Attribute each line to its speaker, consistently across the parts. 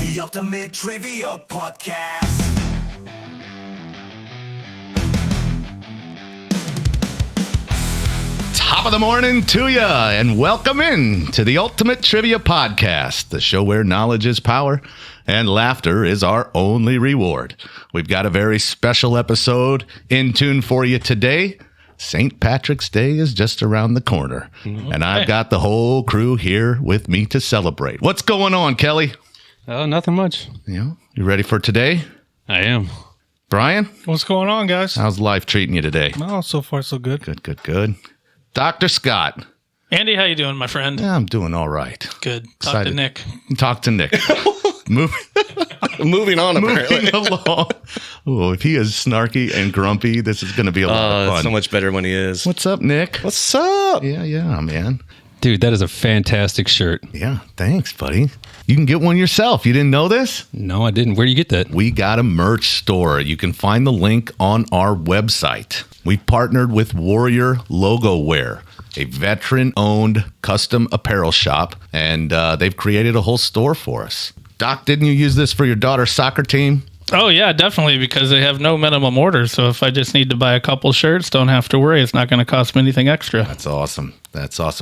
Speaker 1: The Ultimate Trivia Podcast.
Speaker 2: Top of the morning to ya, and welcome in to the Ultimate Trivia Podcast, the show where knowledge is power and laughter is our only reward. We've got a very special episode in tune for you today. St. Patrick's Day is just around the corner, and I've got the whole crew here with me to celebrate. What's going on, Kelly?
Speaker 3: Oh, nothing much.
Speaker 2: You ready for today?
Speaker 3: I am.
Speaker 2: Brian?
Speaker 4: What's going on, guys?
Speaker 2: How's life treating you today?
Speaker 4: Oh, so far so good.
Speaker 2: Good. Dr. Scott?
Speaker 5: Andy, how you doing, my friend?
Speaker 2: Yeah, I'm doing all right.
Speaker 5: Good.
Speaker 2: Excited.
Speaker 5: Talk to Nick.
Speaker 6: Moving on, apparently.
Speaker 2: Moving along. Oh, if he is snarky and grumpy, this is going to be a lot of fun.
Speaker 6: So much better when he is.
Speaker 2: What's up, Nick?
Speaker 6: What's up?
Speaker 2: Yeah, man.
Speaker 3: Dude, that is a fantastic shirt.
Speaker 2: Yeah, thanks, buddy. You can get one yourself. You didn't know this?
Speaker 3: No, I didn't. Where do you get that?
Speaker 2: We got a merch store. You can find the link on our website. We've partnered with Warrior Logo Wear, a veteran-owned custom apparel shop, and they've created a whole store for us. Doc, didn't you use this for your daughter's soccer team?
Speaker 5: Oh, yeah, definitely, because they have no minimum order. So if I just need to buy a couple shirts, don't have to worry. It's not going to cost me anything extra.
Speaker 2: That's awesome.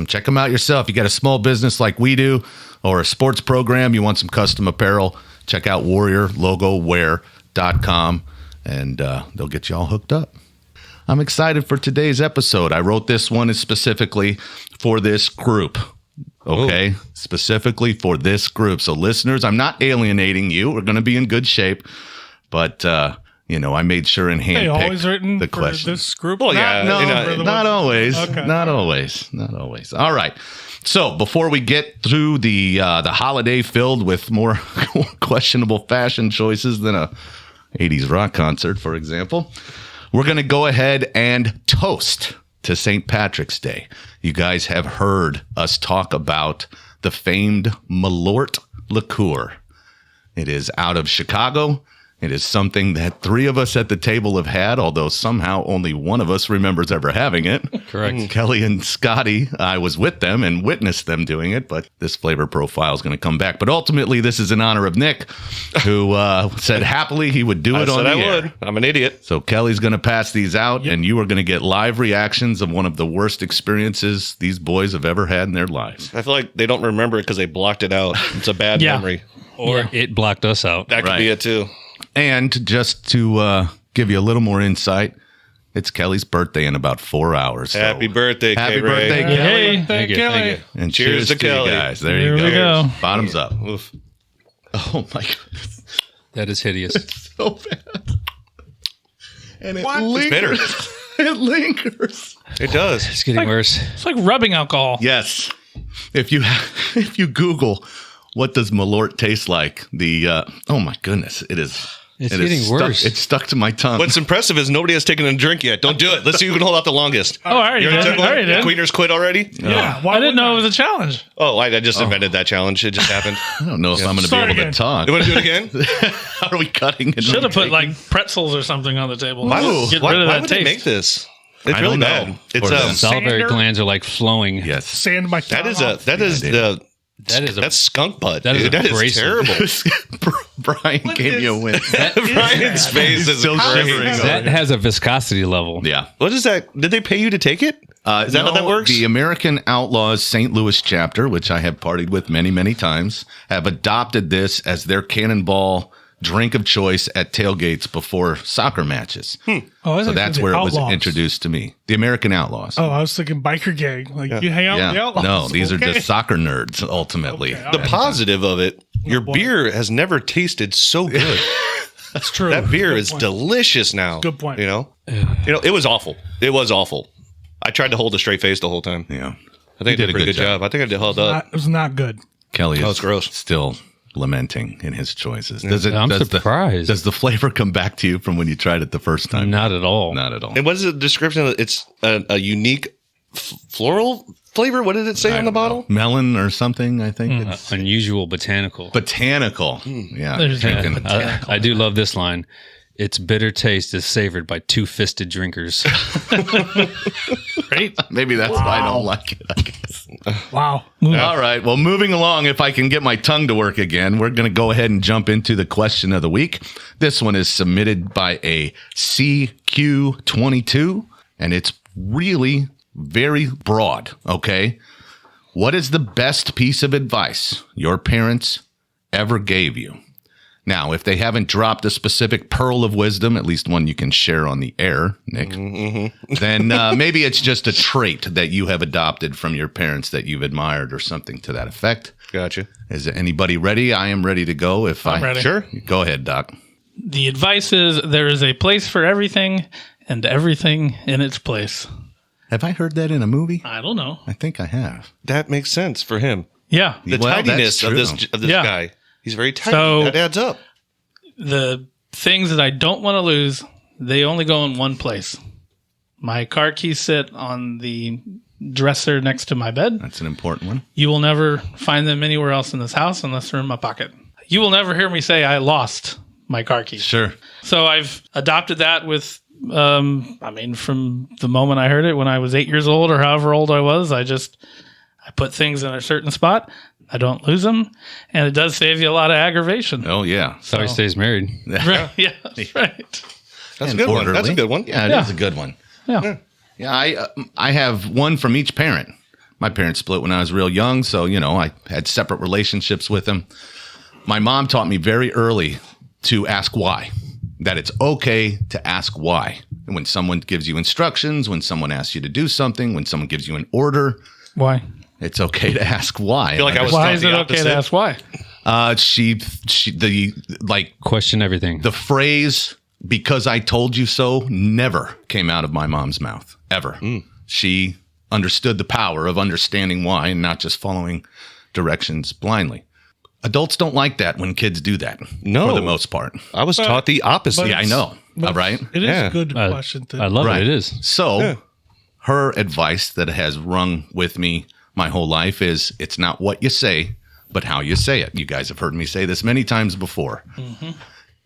Speaker 2: Check them out yourself. You got a small business like we do or a sports program, you want some custom apparel, check out warriorlogowear.com, and they'll get you all hooked up. I'm excited for today's episode. I wrote this one specifically for this group. Okay, specifically for this group. So listeners, I'm not alienating you. We're going to be in good shape. But, I made sure and
Speaker 4: Hey, always
Speaker 2: handpicked
Speaker 4: written
Speaker 2: the
Speaker 4: for
Speaker 2: question.
Speaker 4: this group?
Speaker 6: Well, yeah.
Speaker 2: Not always.
Speaker 4: Okay.
Speaker 2: Not always. All right. So before we get through the holiday filled with more questionable fashion choices than a 80s rock concert, for example, we're going to go ahead and toast to St. Patrick's Day. You guys have heard us talk about the famed Malort liqueur. It is out of Chicago. It is something that three of us at the table have had, although somehow only one of us remembers ever having it.
Speaker 3: Correct.
Speaker 2: Kelly and Scotty, I was with them and witnessed them doing it, but this flavor profile is going to come back. But ultimately, this is in honor of Nick, who said happily he would do it on the air.
Speaker 6: Would. I'm an idiot.
Speaker 2: So Kelly's going to pass these out, and you are going to get live reactions of one of the worst experiences these boys have ever had in their lives.
Speaker 6: I feel like they don't remember it because they blocked it out. It's a bad memory.
Speaker 3: Or it blocked us out.
Speaker 6: That could be it, too.
Speaker 2: And just to give you a little more insight, it's Kelly's birthday in about 4 hours. So
Speaker 6: Happy birthday,
Speaker 2: happy
Speaker 6: K-Ray.
Speaker 2: birthday, Kelly.
Speaker 5: Hey,
Speaker 3: Thank you.
Speaker 4: Kelly.
Speaker 2: And
Speaker 6: Cheers to
Speaker 2: you
Speaker 6: Kelly.
Speaker 2: guys. There
Speaker 5: Here
Speaker 2: you
Speaker 5: we
Speaker 2: go.
Speaker 5: go.
Speaker 2: Bottoms up.
Speaker 6: Oof.
Speaker 2: Oh, my goodness.
Speaker 3: That is hideous.
Speaker 2: So bad. And it
Speaker 6: It's bitter.
Speaker 2: lingers. It lingers.
Speaker 6: It does.
Speaker 3: It's getting worse.
Speaker 5: It's like rubbing alcohol.
Speaker 2: Yes. If you Google what does Malort taste like, oh my goodness, it is.
Speaker 3: It's
Speaker 2: it is
Speaker 3: getting worse.
Speaker 2: It's stuck to my tongue.
Speaker 6: What's impressive is nobody has taken a drink yet. Don't do it. Let's see who can hold out the longest.
Speaker 5: Oh, I already
Speaker 6: You
Speaker 5: did.
Speaker 6: already took
Speaker 5: I
Speaker 6: one?
Speaker 5: already did.
Speaker 6: Queeners quit already?
Speaker 4: Yeah.
Speaker 5: I didn't know it was a challenge.
Speaker 6: Oh, I just invented that challenge. It just happened.
Speaker 2: I don't know if I'm going to be
Speaker 4: Start
Speaker 2: able
Speaker 4: again.
Speaker 2: to talk.
Speaker 6: You want to do it again?
Speaker 2: Are we cutting it?
Speaker 5: Should have put like pretzels or something on the table.
Speaker 6: Why
Speaker 5: Get rid of
Speaker 6: why
Speaker 5: that
Speaker 6: would
Speaker 5: taste.
Speaker 6: they make this? It's
Speaker 2: I
Speaker 6: really
Speaker 2: don't know.
Speaker 6: bad. It's
Speaker 2: Or the
Speaker 3: Salivary
Speaker 4: Sander?
Speaker 3: glands are like flowing.
Speaker 2: Yes.
Speaker 4: Sand my
Speaker 6: that is
Speaker 4: tongue
Speaker 6: the
Speaker 3: That is
Speaker 6: skunk butt.
Speaker 3: that is
Speaker 6: dude. That is
Speaker 3: abrasive.
Speaker 6: terrible.
Speaker 2: Brian gave you a win.
Speaker 6: Brian's face is
Speaker 2: still
Speaker 6: great.
Speaker 2: shivering.
Speaker 3: That has a viscosity level.
Speaker 2: Yeah.
Speaker 6: What is that? Did they pay you to take it? Is that how that works?
Speaker 2: The American Outlaws St. Louis chapter, which I have partied with many, many times, have adopted this as their cannonball drink of choice at tailgates before soccer matches.
Speaker 4: Oh,
Speaker 2: So that's
Speaker 4: the
Speaker 2: where it was
Speaker 4: Outlaws.
Speaker 2: introduced to me. The American Outlaws.
Speaker 4: Oh, I was thinking biker gang. Like you hang out with the Outlaws.
Speaker 2: No, these are
Speaker 4: Okay.
Speaker 2: just soccer nerds, ultimately.
Speaker 4: Okay,
Speaker 6: The positive of it, your
Speaker 4: boy.
Speaker 6: beer has never tasted so good.
Speaker 4: That's true.
Speaker 6: That beer
Speaker 4: Good
Speaker 6: is
Speaker 4: point.
Speaker 6: delicious now.
Speaker 4: Good point.
Speaker 6: You know, it was awful. It was awful. I tried to hold a straight face the whole time.
Speaker 2: Yeah.
Speaker 6: I think I did a pretty good job. I think I did held up.
Speaker 4: It was not good.
Speaker 2: Kelly is
Speaker 6: it's gross.
Speaker 2: still lamenting in his choices.
Speaker 3: I'm surprised.
Speaker 2: Does the flavor come back to you from when you tried it the first time?
Speaker 3: Not at all.
Speaker 2: Not at all.
Speaker 6: And what is the description of it? It's a unique floral flavor. What did it say on the bottle?
Speaker 2: Melon or something, I think. It's
Speaker 3: Unusual botanical.
Speaker 2: botanical. Yeah.
Speaker 5: There's-
Speaker 2: drinking
Speaker 3: I do love this line. its bitter taste is savored by two-fisted drinkers.
Speaker 5: Great.
Speaker 2: Maybe that's why I don't like it, I guess.
Speaker 4: Wow.
Speaker 2: All right. Well, moving along, if I can get my tongue to work again, we're going to go ahead and jump into the question of the week. This one is submitted by a CQ22, and it's really very broad, okay? What is the best piece of advice your parents ever gave you? Now, if they haven't dropped a specific pearl of wisdom, at least one you can share on the air, Nick, then maybe it's just a trait that you have adopted from your parents that you've admired or something to that effect.
Speaker 6: Gotcha.
Speaker 2: Is anybody ready? I am ready to go.
Speaker 5: I'm ready.
Speaker 6: Sure.
Speaker 2: Go ahead, Doc.
Speaker 5: The advice is there is a place for everything and everything in its place.
Speaker 2: Have I heard that in a movie?
Speaker 5: I don't know.
Speaker 2: I think I have.
Speaker 6: That makes sense for him.
Speaker 5: Yeah.
Speaker 6: The
Speaker 2: Well,
Speaker 6: tidiness
Speaker 2: that's
Speaker 6: of
Speaker 2: true.
Speaker 6: this
Speaker 5: Yeah.
Speaker 6: guy. He's very tidy.
Speaker 5: So-
Speaker 6: that adds up.
Speaker 5: The things that I don't want to lose, they only go in one place. My car keys sit on the dresser next to my bed.
Speaker 2: That's an important one.
Speaker 5: You will never find them anywhere else in this house unless they're in my pocket. You will never hear me say I lost my car keys.
Speaker 2: Sure.
Speaker 5: So I've adopted that with, from the moment I heard it when I was 8 years old or however old I was, I put things in a certain spot. I don't lose them. And it does save you a lot of aggravation.
Speaker 2: Oh, yeah.
Speaker 3: So he stays married.
Speaker 5: Right. Yeah, that's right.
Speaker 6: That's a
Speaker 2: And
Speaker 6: good one. That's
Speaker 2: orderly.
Speaker 6: a good one.
Speaker 2: Yeah, it is a good one.
Speaker 5: Yeah.
Speaker 2: Yeah, I have one from each parent. My parents split when I was real young, so, I had separate relationships with them. My mom taught me very early to ask why, that it's okay to ask why. And when someone gives you instructions, when someone asks you to do something, when someone gives you an order,
Speaker 5: Why?
Speaker 2: it's okay to ask why.
Speaker 6: I feel like I was
Speaker 5: Why
Speaker 6: taught
Speaker 5: is
Speaker 6: the
Speaker 5: it okay
Speaker 6: opposite.
Speaker 5: to ask why?
Speaker 3: Question everything.
Speaker 2: The phrase, because I told you so, never came out of my mom's mouth, ever. She understood the power of understanding why and not just following directions blindly. Adults don't like that when kids do that,
Speaker 6: No.
Speaker 2: for the most part.
Speaker 6: I was taught the opposite.
Speaker 2: Yeah, I know. All right.
Speaker 4: It is
Speaker 6: Yeah.
Speaker 4: a good
Speaker 3: I
Speaker 4: question to
Speaker 3: love
Speaker 2: Right.
Speaker 3: it. It is.
Speaker 2: So her advice that has rung with me my whole life is it's not what you say, but how you say it. You guys have heard me say this many times before.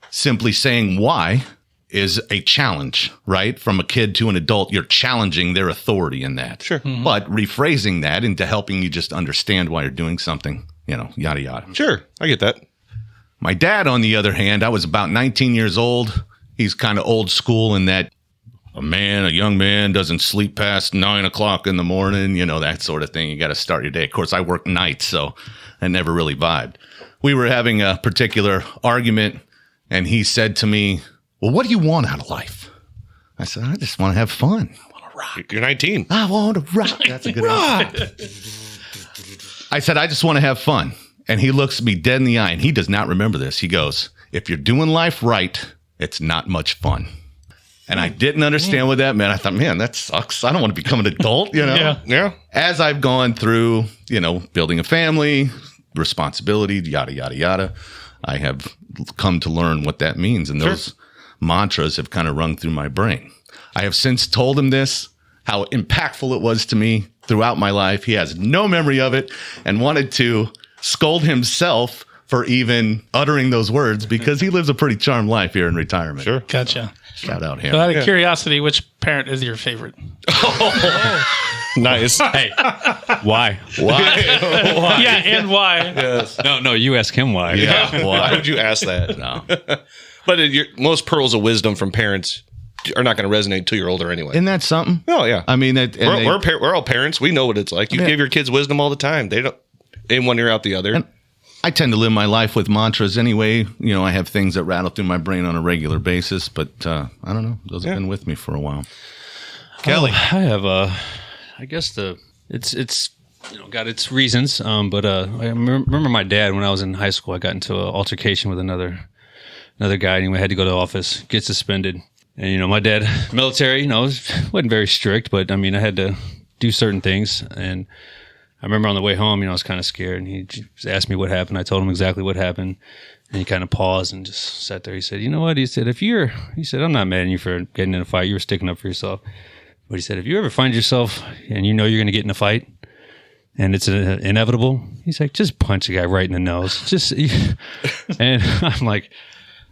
Speaker 2: Simply saying why is a challenge, right? From a kid to an adult, you're challenging their authority in that.
Speaker 6: Sure.
Speaker 2: But rephrasing that into helping you just understand why you're doing something, yada, yada.
Speaker 6: Sure. I get that.
Speaker 2: My dad, on the other hand, I was about 19 years old. He's kind of old school in that a young man doesn't sleep past 9 o'clock in the morning, that sort of thing. You got to start your day. Of course, I work nights, so I never really vibed. We were having a particular argument, and he said to me, well, what do you want out of life? I said, I just want to have fun. I want to rock.
Speaker 6: You're 19.
Speaker 2: I want to rock. That's a good answer. I said, I just want to have fun. And he looks me dead in the eye, and he does not remember this. He goes, if you're doing life right, it's not much fun. And I didn't understand what that meant. I thought, man, that sucks. I don't want to become an adult,
Speaker 5: Yeah.
Speaker 6: Yeah.
Speaker 2: As I've gone through, building a family, responsibility, yada, yada, yada, I have come to learn what that means. And those mantras have kind of rung through my brain. I have since told him this, how impactful it was to me throughout my life. He has no memory of it and wanted to scold himself for even uttering those words because he lives a pretty charmed life here in retirement.
Speaker 6: Sure.
Speaker 5: Gotcha.
Speaker 2: Shout out him.
Speaker 5: So out of curiosity, which parent is your favorite?
Speaker 6: Nice.
Speaker 3: Hey, why?
Speaker 5: Yeah, and why?
Speaker 6: Yes.
Speaker 3: No, you ask him why.
Speaker 2: Yeah.
Speaker 6: Why would you ask that?
Speaker 2: No.
Speaker 6: But most pearls of wisdom from parents are not going to resonate until you're older anyway.
Speaker 2: Isn't that something?
Speaker 6: Oh, yeah.
Speaker 2: I mean,
Speaker 6: We're all parents. We know what it's like. You give your kids wisdom all the time. They don't in one ear out the other.
Speaker 2: And I tend to live my life with mantras anyway. I have things that rattle through my brain on a regular basis, but I don't know. Those have been with me for a while. Kelly.
Speaker 3: I have I guess it's got its reasons. But I remember my dad when I was in high school. I got into an altercation with another guy, and we had to go to the office, get suspended. And my dad, military, wasn't very strict, but I had to do certain things. And I remember on the way home, I was kind of scared, and he just asked me what happened. I told him exactly what happened, and he kind of paused and just sat there. He said, "You know what?" He said, "I'm not mad at you for getting in a fight. You were sticking up for yourself." But he said, "If you ever find yourself and you're going to get in a fight, and it's inevitable," he's like, "just punch a guy right in the nose." And I'm like,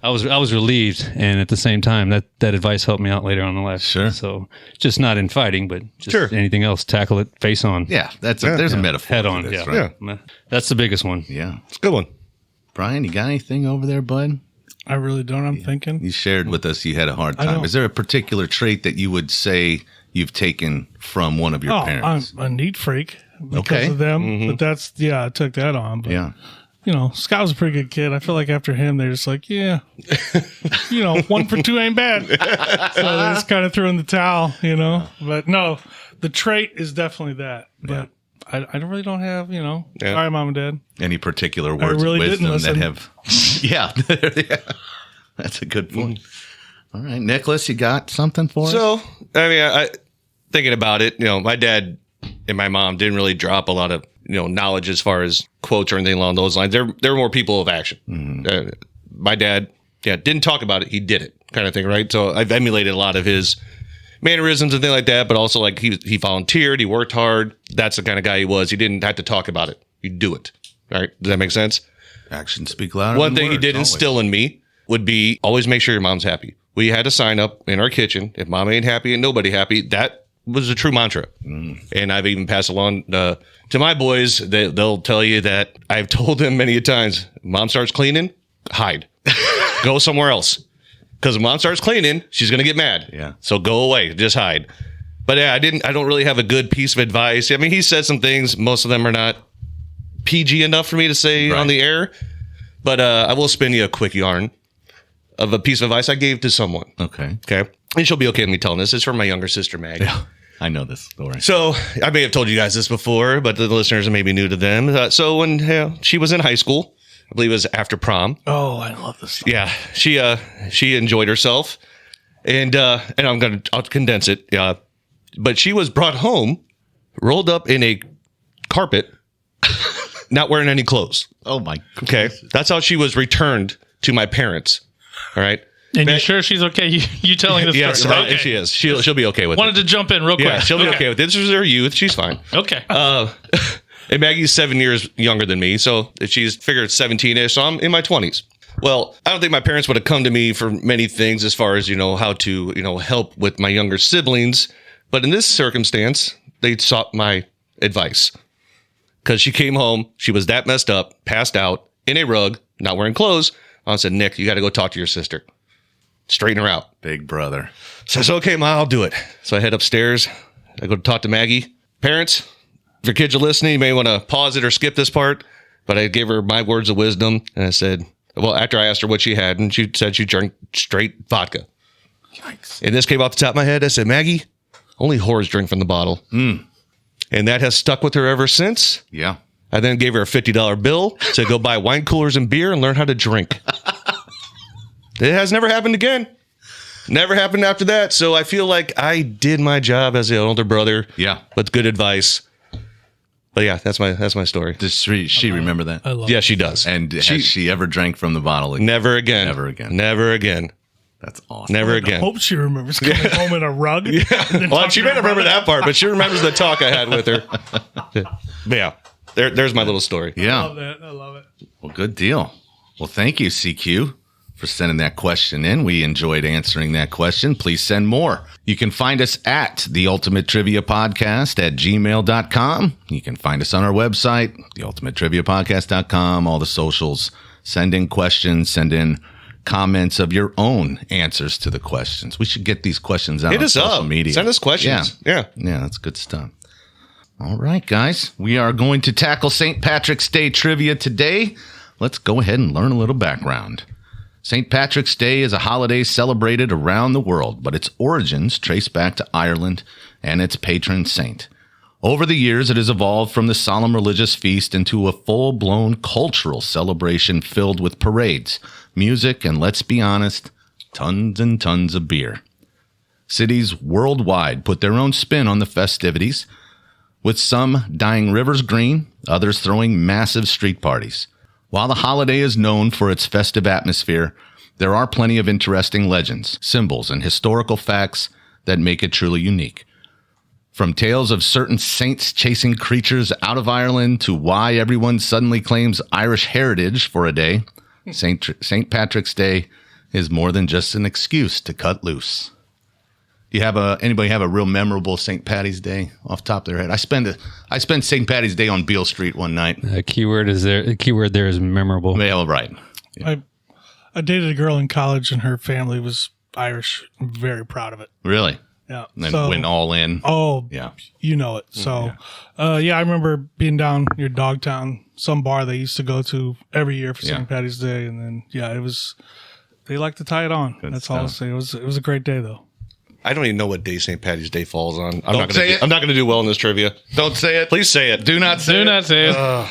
Speaker 3: I was relieved, and at the same time, that advice helped me out later on in life.
Speaker 2: Sure.
Speaker 3: So just not in fighting, but just
Speaker 6: Sure.
Speaker 3: anything else, tackle it face on.
Speaker 2: Yeah, there's a metaphor.
Speaker 3: Head
Speaker 2: to
Speaker 3: on.
Speaker 2: this,
Speaker 3: Yeah.
Speaker 2: right?
Speaker 3: That's the biggest one.
Speaker 2: Yeah.
Speaker 6: It's a good one.
Speaker 2: Brian, you got anything over there, bud?
Speaker 4: I really don't. I'm thinking.
Speaker 2: You shared with us you had a hard
Speaker 4: I
Speaker 2: time.
Speaker 4: know.
Speaker 2: Is there a particular trait that you would say you've taken from one of your
Speaker 4: Oh,
Speaker 2: parents?
Speaker 4: I'm a neat freak because
Speaker 2: Okay.
Speaker 4: of them. But that's, I took that on. But,
Speaker 2: Yeah.
Speaker 4: Scott was a pretty good kid. I feel like after him, they're just like, 1 for 2 ain't bad. So they just kind of threw in the towel, But no, the trait is definitely that. But I really don't have, sorry, mom and dad.
Speaker 2: Any particular words
Speaker 4: really
Speaker 2: of
Speaker 4: didn't
Speaker 2: wisdom that
Speaker 4: listen.
Speaker 2: have? Yeah. That's a good point. All right, Nicholas, you got something for us?
Speaker 6: So, I mean, I thinking about it, my dad and my mom didn't really drop a lot of, knowledge as far as quotes or anything along those lines. They're more people of action. My dad, didn't talk about it. He did it kind of thing, right? So I've emulated a lot of his mannerisms and things like that, but also like he volunteered, he worked hard. That's the kind of guy he was. He didn't have to talk about it. You do it. Right? Does that make sense?
Speaker 2: Actions speak louder
Speaker 6: One
Speaker 2: than
Speaker 6: thing he
Speaker 2: words,
Speaker 6: did
Speaker 2: always.
Speaker 6: instill in me would be always make sure your mom's happy. We had a sign up in our kitchen. If mom ain't happy and nobody happy, that was a true mantra. And I've even passed along to my boys. They'll tell you that I've told them many a times, mom starts cleaning, hide. Go somewhere else. Because if mom starts cleaning, she's going to get mad.
Speaker 2: Yeah.
Speaker 6: So go away. Just hide. But yeah, I don't really have a good piece of advice. I mean, he said some things. Most of them are not PG enough for me to say on the air. But I will spin you a quick yarn of a piece of advice I gave to someone.
Speaker 2: Okay.
Speaker 6: Okay. And she'll be okay with me telling this. It's from my younger sister, Maggie.
Speaker 2: Yeah. I know this story.
Speaker 6: So I may have told you guys this before, but the listeners may be new to them. So when she was in high school, I believe it was after prom.
Speaker 4: Oh, I love this song.
Speaker 6: Yeah, she enjoyed herself, and I'll condense it. But she was brought home, rolled up in a carpet, not wearing any clothes.
Speaker 2: Oh my.
Speaker 6: Okay, that's how she was returned to my parents. All right.
Speaker 5: And you sure she's okay? You telling this
Speaker 6: Yes,
Speaker 5: story?
Speaker 6: right, she is. She'll be okay with
Speaker 5: Wanted
Speaker 6: it.
Speaker 5: to jump in real quick.
Speaker 6: Yeah, she'll be okay with it. This is her youth. She's fine.
Speaker 5: Okay.
Speaker 6: And Maggie's 7 years younger than me, so she's figured 17-ish, so I'm in my 20s. Well, I don't think my parents would have come to me for many things as far as, how to, help with my younger siblings. But in this circumstance, they sought my advice. Because she came home, she was that messed up, passed out, in a rug, not wearing clothes. I said, Nick, you got to go talk to your sister. Straighten her out.
Speaker 2: Big brother.
Speaker 6: So I said, okay, Ma, I'll do it. So I head upstairs. I go to talk to Maggie. Parents, if your kids are listening, you may want to pause it or skip this part. But I gave her my words of wisdom. And I said, well, after I asked her what she had, and she said she drank straight vodka.
Speaker 2: Yikes.
Speaker 6: And this came off the top of my head. I said, Maggie, only whores drink from the bottle. And that has stuck with her ever since.
Speaker 2: Yeah.
Speaker 6: I then gave her a $50 bill. Said, go buy wine coolers and beer and learn how to drink. It has never happened again. Never happened after that. So I feel like I did my job as the older brother.
Speaker 2: Yeah.
Speaker 6: With good advice. But yeah, that's my story.
Speaker 2: Does she remember that?
Speaker 4: I love
Speaker 6: Yeah, she does.
Speaker 2: And has she ever drank from the bottle?
Speaker 6: Never again.
Speaker 2: Never again.
Speaker 6: Never again.
Speaker 2: That's awesome.
Speaker 6: Never
Speaker 4: I
Speaker 6: again.
Speaker 4: hope she remembers coming home in a rug. Yeah.
Speaker 6: Well, she may not remember that part, but she remembers the talk I had with her. But yeah, there's my little story.
Speaker 4: I
Speaker 2: Yeah.
Speaker 4: love that. I love it.
Speaker 2: Well, good deal. Well, thank you, CQ, for sending that question in. We enjoyed answering that question. Please send more. You can find us at the Ultimate Trivia Podcast at gmail.com. You can find us on our website, theultimatetriviapodcast.com, all the socials. Send in questions, send in comments of your own answers to the questions. We should get these questions out
Speaker 6: Hit
Speaker 2: on
Speaker 6: us
Speaker 2: social
Speaker 6: up.
Speaker 2: media.
Speaker 6: Send us questions. Yeah.
Speaker 2: Yeah, that's good stuff. All right, guys. We are going to tackle St. Patrick's Day trivia today. Let's go ahead and learn a little background. St. Patrick's Day is a holiday celebrated around the world, but its origins trace back to Ireland and its patron saint. Over the years, it has evolved from the solemn religious feast into a full-blown cultural celebration filled with parades, music, and let's be honest, tons and tons of beer. Cities worldwide put their own spin on the festivities, with some dyeing rivers green, others throwing massive street parties. While the holiday is known for its festive atmosphere, there are plenty of interesting legends, symbols, and historical facts that make it truly unique. From tales of certain saints chasing creatures out of Ireland to why everyone suddenly claims Irish heritage for a day, St. Patrick's Day is more than just an excuse to cut loose? Do you have anybody have a real memorable St. Patty's Day off the top of their head? I spent St. Patty's Day on Beale Street one night.
Speaker 3: The keyword there is memorable.
Speaker 2: Yeah, well, right.
Speaker 4: I dated a girl in college, and her family was Irish. I'm very proud of it.
Speaker 2: Really?
Speaker 4: Yeah.
Speaker 2: And then went all in.
Speaker 4: Oh,
Speaker 2: Yeah.
Speaker 4: you know it. So, I remember being down near Dogtown, some bar they used to go to every year for
Speaker 2: Yeah.
Speaker 4: St. Patty's Day, and then it was. They like to tie it on.
Speaker 2: Good
Speaker 4: That's all I'll
Speaker 2: stuff.
Speaker 4: say. It was a great day though.
Speaker 6: I don't even know what day St. Patty's Day falls on. I'm
Speaker 2: Don't
Speaker 6: not
Speaker 2: say
Speaker 6: gonna
Speaker 2: it.
Speaker 6: I'm not going to do well in this trivia.
Speaker 2: Don't say it.
Speaker 6: Please say it.
Speaker 2: Do not say
Speaker 5: Do
Speaker 2: it.
Speaker 5: not say it.
Speaker 6: I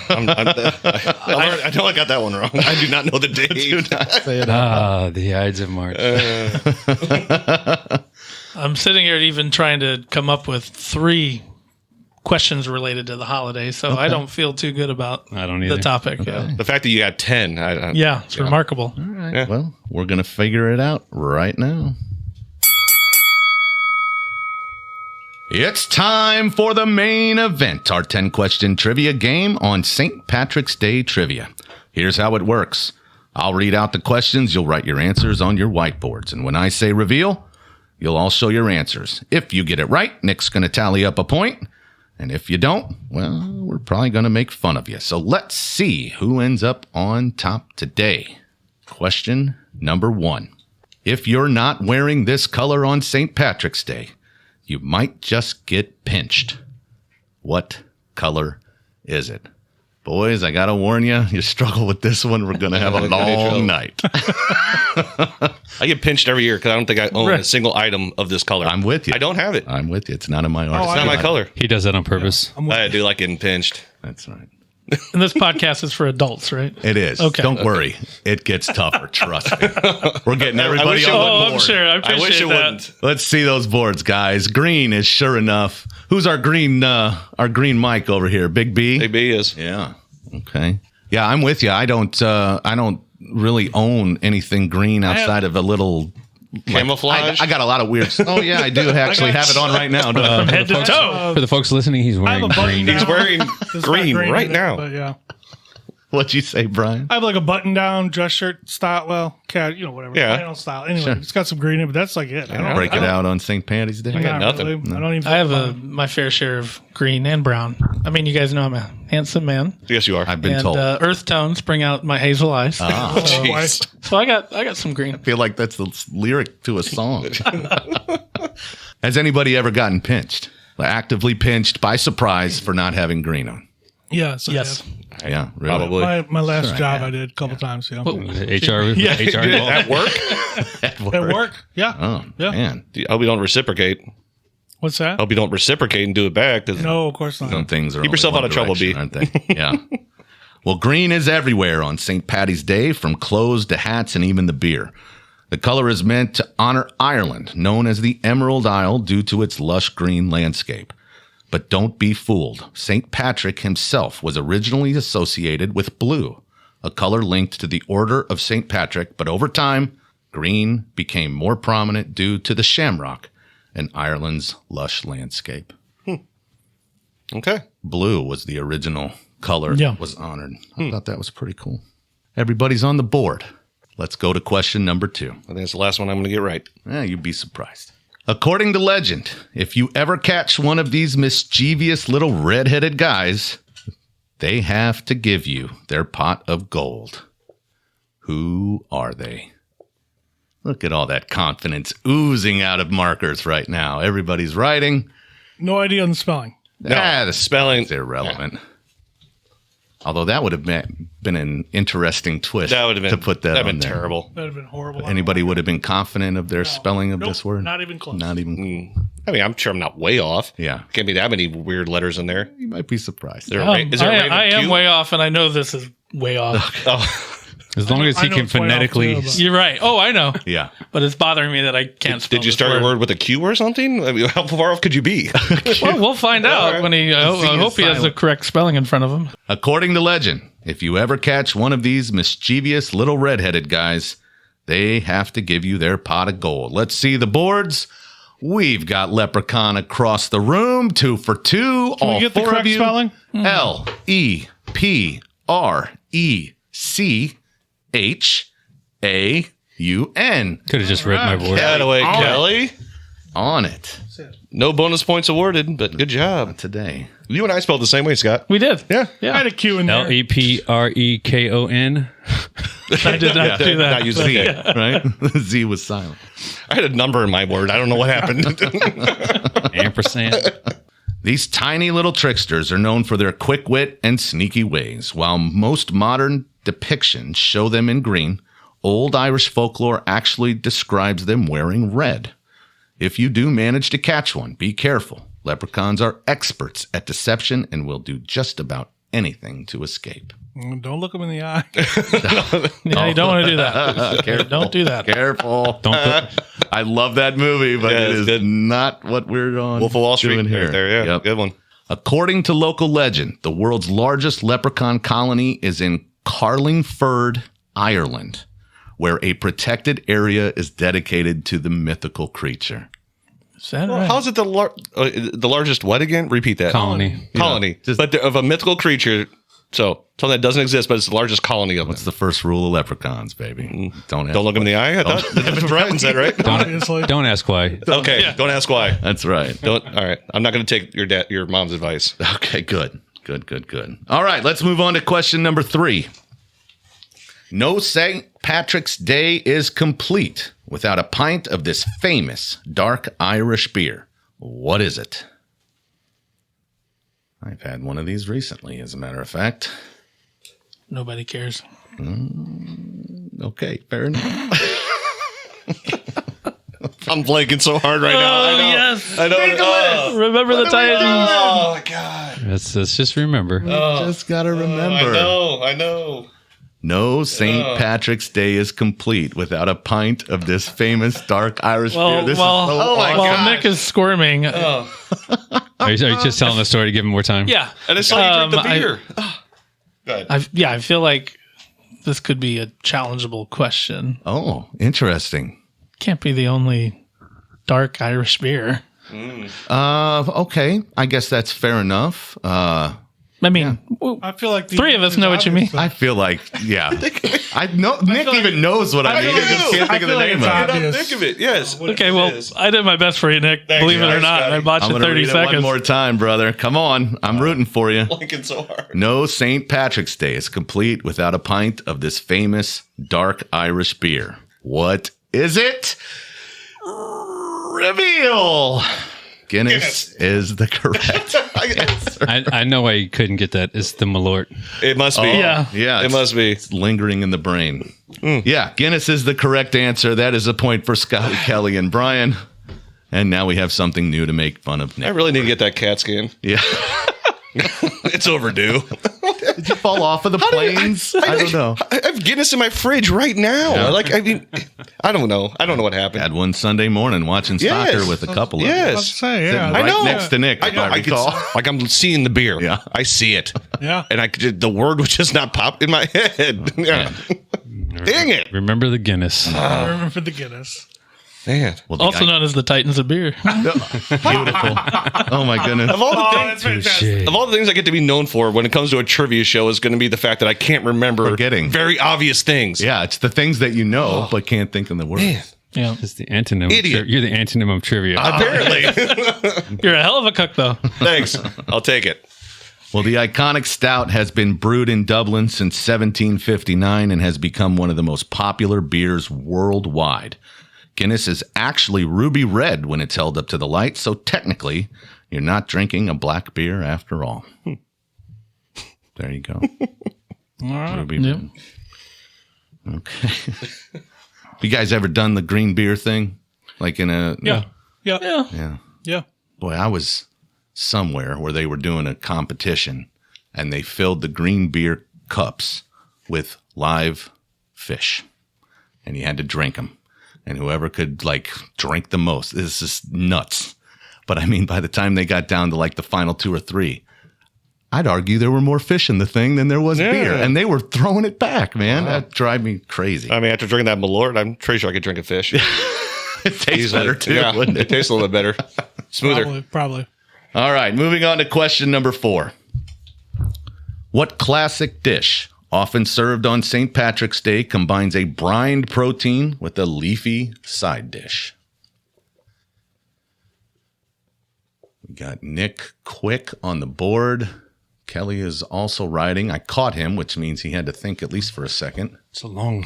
Speaker 6: know I got that one wrong. I do not know the day.
Speaker 2: Do not say it.
Speaker 3: The Ides of March.
Speaker 5: I'm sitting here even trying to come up with 3 questions related to the holiday, so I don't feel too good about
Speaker 3: I don't either.
Speaker 5: the topic. Yeah,
Speaker 6: The fact that you got 10.
Speaker 5: it's remarkable.
Speaker 2: All right. Well, we're going to figure it out right now. It's time for the main event, our 10-question trivia game on St. Patrick's Day trivia. Here's how it works. I'll read out the questions. You'll write your answers on your whiteboards. And when I say reveal, you'll all show your answers. If you get it right, Nick's going to tally up a point. And if you don't, well, we're probably going to make fun of you. So let's see who ends up on top today. Question number 1. If you're not wearing this color on St. Patrick's Day, you might just get pinched. What color is it? Boys, I got to warn you, you struggle with this one, we're going to have a long night.
Speaker 6: I get pinched every year because I don't think I own a single item of this color.
Speaker 2: I'm with you.
Speaker 6: I don't have it.
Speaker 2: I'm with you. It's not in my arsenal.
Speaker 6: It's not my color.
Speaker 3: He does that on purpose.
Speaker 6: I do like getting pinched.
Speaker 2: That's right.
Speaker 5: And this podcast is for adults, right?
Speaker 2: It is.
Speaker 5: Okay.
Speaker 2: Don't worry. It gets tougher. Trust me. We're getting everybody
Speaker 6: wish it
Speaker 2: on
Speaker 6: would.
Speaker 2: the
Speaker 5: Oh,
Speaker 2: board.
Speaker 5: I'm sure. I
Speaker 6: I
Speaker 5: appreciate
Speaker 6: wish it
Speaker 5: that.
Speaker 6: wouldn't.
Speaker 2: Let's see those boards, guys. Green is sure enough. Who's our green mic over here? Big B?
Speaker 6: Big B is.
Speaker 2: Yeah. Okay. Yeah, I'm with you. I don't really own anything green outside of a little
Speaker 6: Camouflage.
Speaker 2: I got a lot of weird. Oh yeah, I do actually have it on right now. don't I?
Speaker 5: From head to toe.
Speaker 3: For the folks listening, he's
Speaker 4: I have
Speaker 3: wearing
Speaker 4: a button
Speaker 3: green.
Speaker 4: down.
Speaker 6: He's wearing
Speaker 4: It's got
Speaker 6: green right
Speaker 4: in it,
Speaker 6: now.
Speaker 4: But yeah,
Speaker 2: What'd you say, Brian?
Speaker 4: I have like a button down dress shirt style. Well, whatever.
Speaker 6: Yeah.
Speaker 4: Flannel style. Anyway,
Speaker 2: Sure.
Speaker 4: it's got some green in it, but that's like it. I don't
Speaker 2: Break it out on St. Patty's Day.
Speaker 6: got
Speaker 4: not
Speaker 6: nothing.
Speaker 4: really. I don't even.
Speaker 5: I have my fair share of green and brown. I mean, you guys know I'm a handsome man,
Speaker 6: Yes, you are.
Speaker 2: I've been
Speaker 5: and
Speaker 2: told.
Speaker 5: earth tones bring out my hazel eyes.
Speaker 4: So,
Speaker 6: Jeez.
Speaker 5: So I got some green.
Speaker 2: I feel like that's the lyric to a song. Has anybody ever gotten pinched? Actively pinched by surprise for not having green on?
Speaker 4: yes. I
Speaker 5: Yes.
Speaker 4: have.
Speaker 2: Yeah, really.
Speaker 6: Probably.
Speaker 4: My last job I did a couple times. Yeah.
Speaker 3: HR. HR.
Speaker 6: At work?
Speaker 2: At
Speaker 4: At work. Yeah.
Speaker 2: Oh,
Speaker 4: Yeah.
Speaker 2: man.
Speaker 6: I hope you don't reciprocate.
Speaker 4: What's that?
Speaker 6: I hope you don't reciprocate and do it back. 'Cause
Speaker 4: No, of course not.
Speaker 2: Some things are
Speaker 6: Keep
Speaker 2: only
Speaker 6: yourself
Speaker 2: one
Speaker 6: out of trouble,
Speaker 2: direction,
Speaker 6: B.
Speaker 2: aren't they? Yeah. Well, green is everywhere on St. Patty's Day, from clothes to hats and even the beer. The color is meant to honor Ireland, known as the Emerald Isle due to its lush green landscape. But don't be fooled. St. Patrick himself was originally associated with blue, a color linked to the Order of St. Patrick, but over time, green became more prominent due to the shamrock and Ireland's lush landscape.
Speaker 6: Okay.
Speaker 2: Blue was the original color
Speaker 5: Yeah.
Speaker 2: that was honored. I thought that was pretty cool. Everybody's on the board. Let's go to question number 2.
Speaker 6: I think it's the last one I'm going to get right.
Speaker 2: You'd be surprised. According to legend, if you ever catch one of these mischievous little red-headed guys, they have to give you their pot of gold. Who are they? Look at all that confidence oozing out of markers right now. Everybody's writing.
Speaker 4: No idea on the spelling.
Speaker 2: The
Speaker 6: spelling-
Speaker 2: is irrelevant. Although that would have been an interesting twist
Speaker 6: That would have been,
Speaker 2: to put that
Speaker 6: that'd
Speaker 2: on
Speaker 6: been
Speaker 2: there.
Speaker 6: terrible.
Speaker 4: That would have been horrible.
Speaker 2: Anybody would have been confident of their spelling of
Speaker 4: Nope,
Speaker 2: this word?
Speaker 4: not even close.
Speaker 2: Not even.
Speaker 6: I mean, I'm sure I'm not way off.
Speaker 2: Yeah.
Speaker 6: Can't be that many weird letters in there.
Speaker 2: You might be surprised.
Speaker 6: Is there a is there a rate
Speaker 5: I
Speaker 6: of
Speaker 5: am
Speaker 6: Q?
Speaker 5: way off, and I know this is way off.
Speaker 6: Oh,
Speaker 3: As long as
Speaker 4: I
Speaker 3: he
Speaker 4: know
Speaker 3: can
Speaker 4: it's way off,
Speaker 3: phonetically.
Speaker 4: too, but-
Speaker 5: You're right. Oh, I know.
Speaker 2: Yeah.
Speaker 5: But it's bothering me that I can't spell
Speaker 6: did you
Speaker 5: this
Speaker 6: start your word with a Q or something? I mean, how far off could you be?
Speaker 5: Well, we'll find out
Speaker 6: right.
Speaker 5: when he. I
Speaker 2: Z is
Speaker 5: hope he has the
Speaker 2: silent.
Speaker 5: correct spelling in front of him.
Speaker 2: According to legend, if you ever catch one of these mischievous little red-headed guys, they have to give you their pot of gold. Let's see the boards. We've got Leprechaun across the room, 2 for 2.
Speaker 4: Can
Speaker 2: all
Speaker 4: we get the
Speaker 2: 4
Speaker 4: correct
Speaker 2: of you.
Speaker 4: spelling?
Speaker 2: LEPRECHAUN. UN.
Speaker 3: Could have just read my board.
Speaker 6: That away, Kelly.
Speaker 2: On it
Speaker 6: No bonus points awarded, but good job.
Speaker 2: today.
Speaker 6: You and I spelled the same way, Scott.
Speaker 5: We did.
Speaker 6: Yeah.
Speaker 5: Yeah.
Speaker 4: I had a Q in there.
Speaker 3: LEPREKON.
Speaker 5: I did not do that.
Speaker 6: Not use Z.
Speaker 2: Right? The Z was silent.
Speaker 6: I had a number in my word. I don't know what happened.
Speaker 3: Ampersand.
Speaker 2: These tiny little tricksters are known for their quick wit and sneaky ways. While most modern depictions show them in green, old Irish folklore actually describes them wearing red. If you do manage to catch one, be careful. Leprechauns are experts at deception and will do just about anything to escape.
Speaker 4: Don't look them in the eye.
Speaker 5: Yeah, you don't want to do that. Don't do that.
Speaker 2: Careful.
Speaker 3: Don't put,
Speaker 2: I love that movie, but
Speaker 6: Yeah,
Speaker 2: it
Speaker 6: it's
Speaker 2: is
Speaker 6: good.
Speaker 2: not what we're on.
Speaker 6: Wolf of Wall Street
Speaker 2: doing here.
Speaker 6: right there. Yeah.
Speaker 2: Yep.
Speaker 6: Good one.
Speaker 2: According to local legend, the world's largest leprechaun colony is in Carlingford, Ireland, where a protected area is dedicated to the mythical creature.
Speaker 5: Is that
Speaker 6: Well,
Speaker 5: right?
Speaker 6: how's it the largest what again? Repeat that.
Speaker 3: colony.
Speaker 6: Colony. But of a mythical creature. So something that doesn't exist, but it's the largest colony of
Speaker 2: What's
Speaker 6: them.
Speaker 2: the first rule of leprechauns, baby? Don't
Speaker 6: Don't look them in the eye. I thought that's what Brian said, right?
Speaker 4: Obviously.
Speaker 3: Don't ask why.
Speaker 6: Okay. Don't ask why.
Speaker 2: That's right.
Speaker 6: Don't. All right. I'm not going to take your mom's advice.
Speaker 2: Okay, good. Good. All right, let's move on to question number 3. No St. Patrick's Day is complete without a pint of this famous dark Irish beer. What is it? I've had one of these recently, as a matter of fact.
Speaker 5: Nobody cares.
Speaker 2: Okay, fair enough.
Speaker 6: I'm blanking so hard right now. I know.
Speaker 5: Yes.
Speaker 6: I know. Oh,
Speaker 5: Remember the Titans.
Speaker 6: oh my God.
Speaker 3: Let's just remember.
Speaker 2: Just gotta remember.
Speaker 6: I know.
Speaker 2: No St. Patrick's Day is complete without a pint of this famous dark Irish beer.
Speaker 5: Well,
Speaker 2: This is
Speaker 5: well,
Speaker 2: so
Speaker 6: my
Speaker 5: while
Speaker 6: God.
Speaker 5: Nick is squirming.
Speaker 3: Are you just telling the story to give him more time?
Speaker 5: Yeah.
Speaker 6: And I saw you drink the
Speaker 5: I-
Speaker 6: beer. Go ahead.
Speaker 5: I feel like this could be a challengeable question.
Speaker 2: Oh, interesting.
Speaker 5: Can't be the only dark Irish beer.
Speaker 2: Okay. I guess that's fair enough.
Speaker 5: I mean,
Speaker 4: I feel like the
Speaker 5: three of us know what you mean.
Speaker 2: I feel like, yeah. I know Nick even knows what I mean. I just can't think of the name of it.
Speaker 4: obvious.
Speaker 6: Think of it. Yes.
Speaker 5: Okay, well, I did my best for you, Nick. Believe it or
Speaker 6: Thanks,
Speaker 5: not,
Speaker 6: Scotty.
Speaker 5: I botched
Speaker 2: I'm
Speaker 5: it
Speaker 2: going to
Speaker 5: 30
Speaker 2: read it
Speaker 5: seconds.
Speaker 2: one more time, brother. Come on. I'm rooting for you.
Speaker 6: Blanking so hard.
Speaker 2: No St. Patrick's Day is complete without a pint of this famous dark Irish beer. What is it? Reveal. Guinness is the correct answer.
Speaker 3: I know why you couldn't get that. It's the Malort.
Speaker 6: It must be.
Speaker 5: Yeah.
Speaker 2: Yeah,
Speaker 6: It must be.
Speaker 2: It's lingering in the brain. Yeah, Guinness is the correct answer. That is a point for Scotty, Kelly, and Brian. And now we have something new to make fun of
Speaker 6: I
Speaker 2: Nick.
Speaker 6: really need to get that CAT scan.
Speaker 2: Yeah.
Speaker 6: It's overdue.
Speaker 2: Did you fall off of the planes? I don't know.
Speaker 6: I have Guinness in my fridge right now.
Speaker 2: Yeah.
Speaker 6: Like, I mean, I don't know. I don't know what happened.
Speaker 2: Had one Sunday morning watching
Speaker 6: Yes.
Speaker 2: soccer with a couple of
Speaker 4: I was
Speaker 6: Yes.
Speaker 4: about to say, yeah.
Speaker 2: Sitting
Speaker 6: I
Speaker 2: right
Speaker 6: know.
Speaker 2: next to Nick, if I
Speaker 6: I could,
Speaker 2: recall.
Speaker 6: like I'm seeing the beer.
Speaker 2: Yeah.
Speaker 6: I see it.
Speaker 4: Yeah.
Speaker 6: And the word would just not pop in my head. Yeah. Dang it.
Speaker 3: Remember the Guinness.
Speaker 4: I remember the Guinness.
Speaker 6: Man.
Speaker 2: Well, the
Speaker 5: Also
Speaker 2: guy-
Speaker 5: known as the Titans of beer.
Speaker 2: beautiful. Oh my goodness.
Speaker 6: Of all the
Speaker 4: Oh,
Speaker 6: things,
Speaker 4: that's fantastic.
Speaker 6: of all the things I get to be known for when it comes to a trivia show is going to be the fact that I can't remember
Speaker 2: Forgetting.
Speaker 6: very obvious things.
Speaker 2: Yeah, it's the things that you know but can't think of the words.
Speaker 6: Man.
Speaker 5: Yeah.
Speaker 3: It's the antonym. of
Speaker 6: Idiot.
Speaker 3: You're the antonym of trivia.
Speaker 6: Apparently.
Speaker 5: You're a hell of a cook, though.
Speaker 6: Thanks. I'll take it.
Speaker 2: Well, the iconic stout has been brewed in Dublin since 1759 and has become one of the most popular beers worldwide. Guinness is actually ruby red when it's held up to the light, so technically, you're not drinking a black beer after all. There you go. Ruby
Speaker 5: Yep.
Speaker 2: red. Okay. You guys ever done the green beer thing? Like in a...
Speaker 4: Yeah. Yeah.
Speaker 5: Yeah.
Speaker 2: Yeah.
Speaker 4: Yeah.
Speaker 2: Boy, I was somewhere where they were doing a competition and they filled the green beer cups with live fish and you had to drink them. And whoever could like drink the most, this is nuts. But I mean, by the time they got down to like the final 2 or 3, I'd argue there were more fish in the thing than there was beer. And they were throwing it back, man. That drive me crazy.
Speaker 6: I mean, after drinking that Malort, I'm pretty sure I could drink a fish.
Speaker 2: It tastes better too,
Speaker 6: Yeah,
Speaker 2: wouldn't
Speaker 6: it
Speaker 2: it?
Speaker 6: tastes a little bit better. Smoother.
Speaker 4: Probably.
Speaker 2: All right, moving on to question number 4. What classic dish often served on St. Patrick's Day, combines a brined protein with a leafy side dish? We got Nick Quick on the board. Kelly is also writing. I caught him, which means he had to think at least for a second.
Speaker 3: It's a long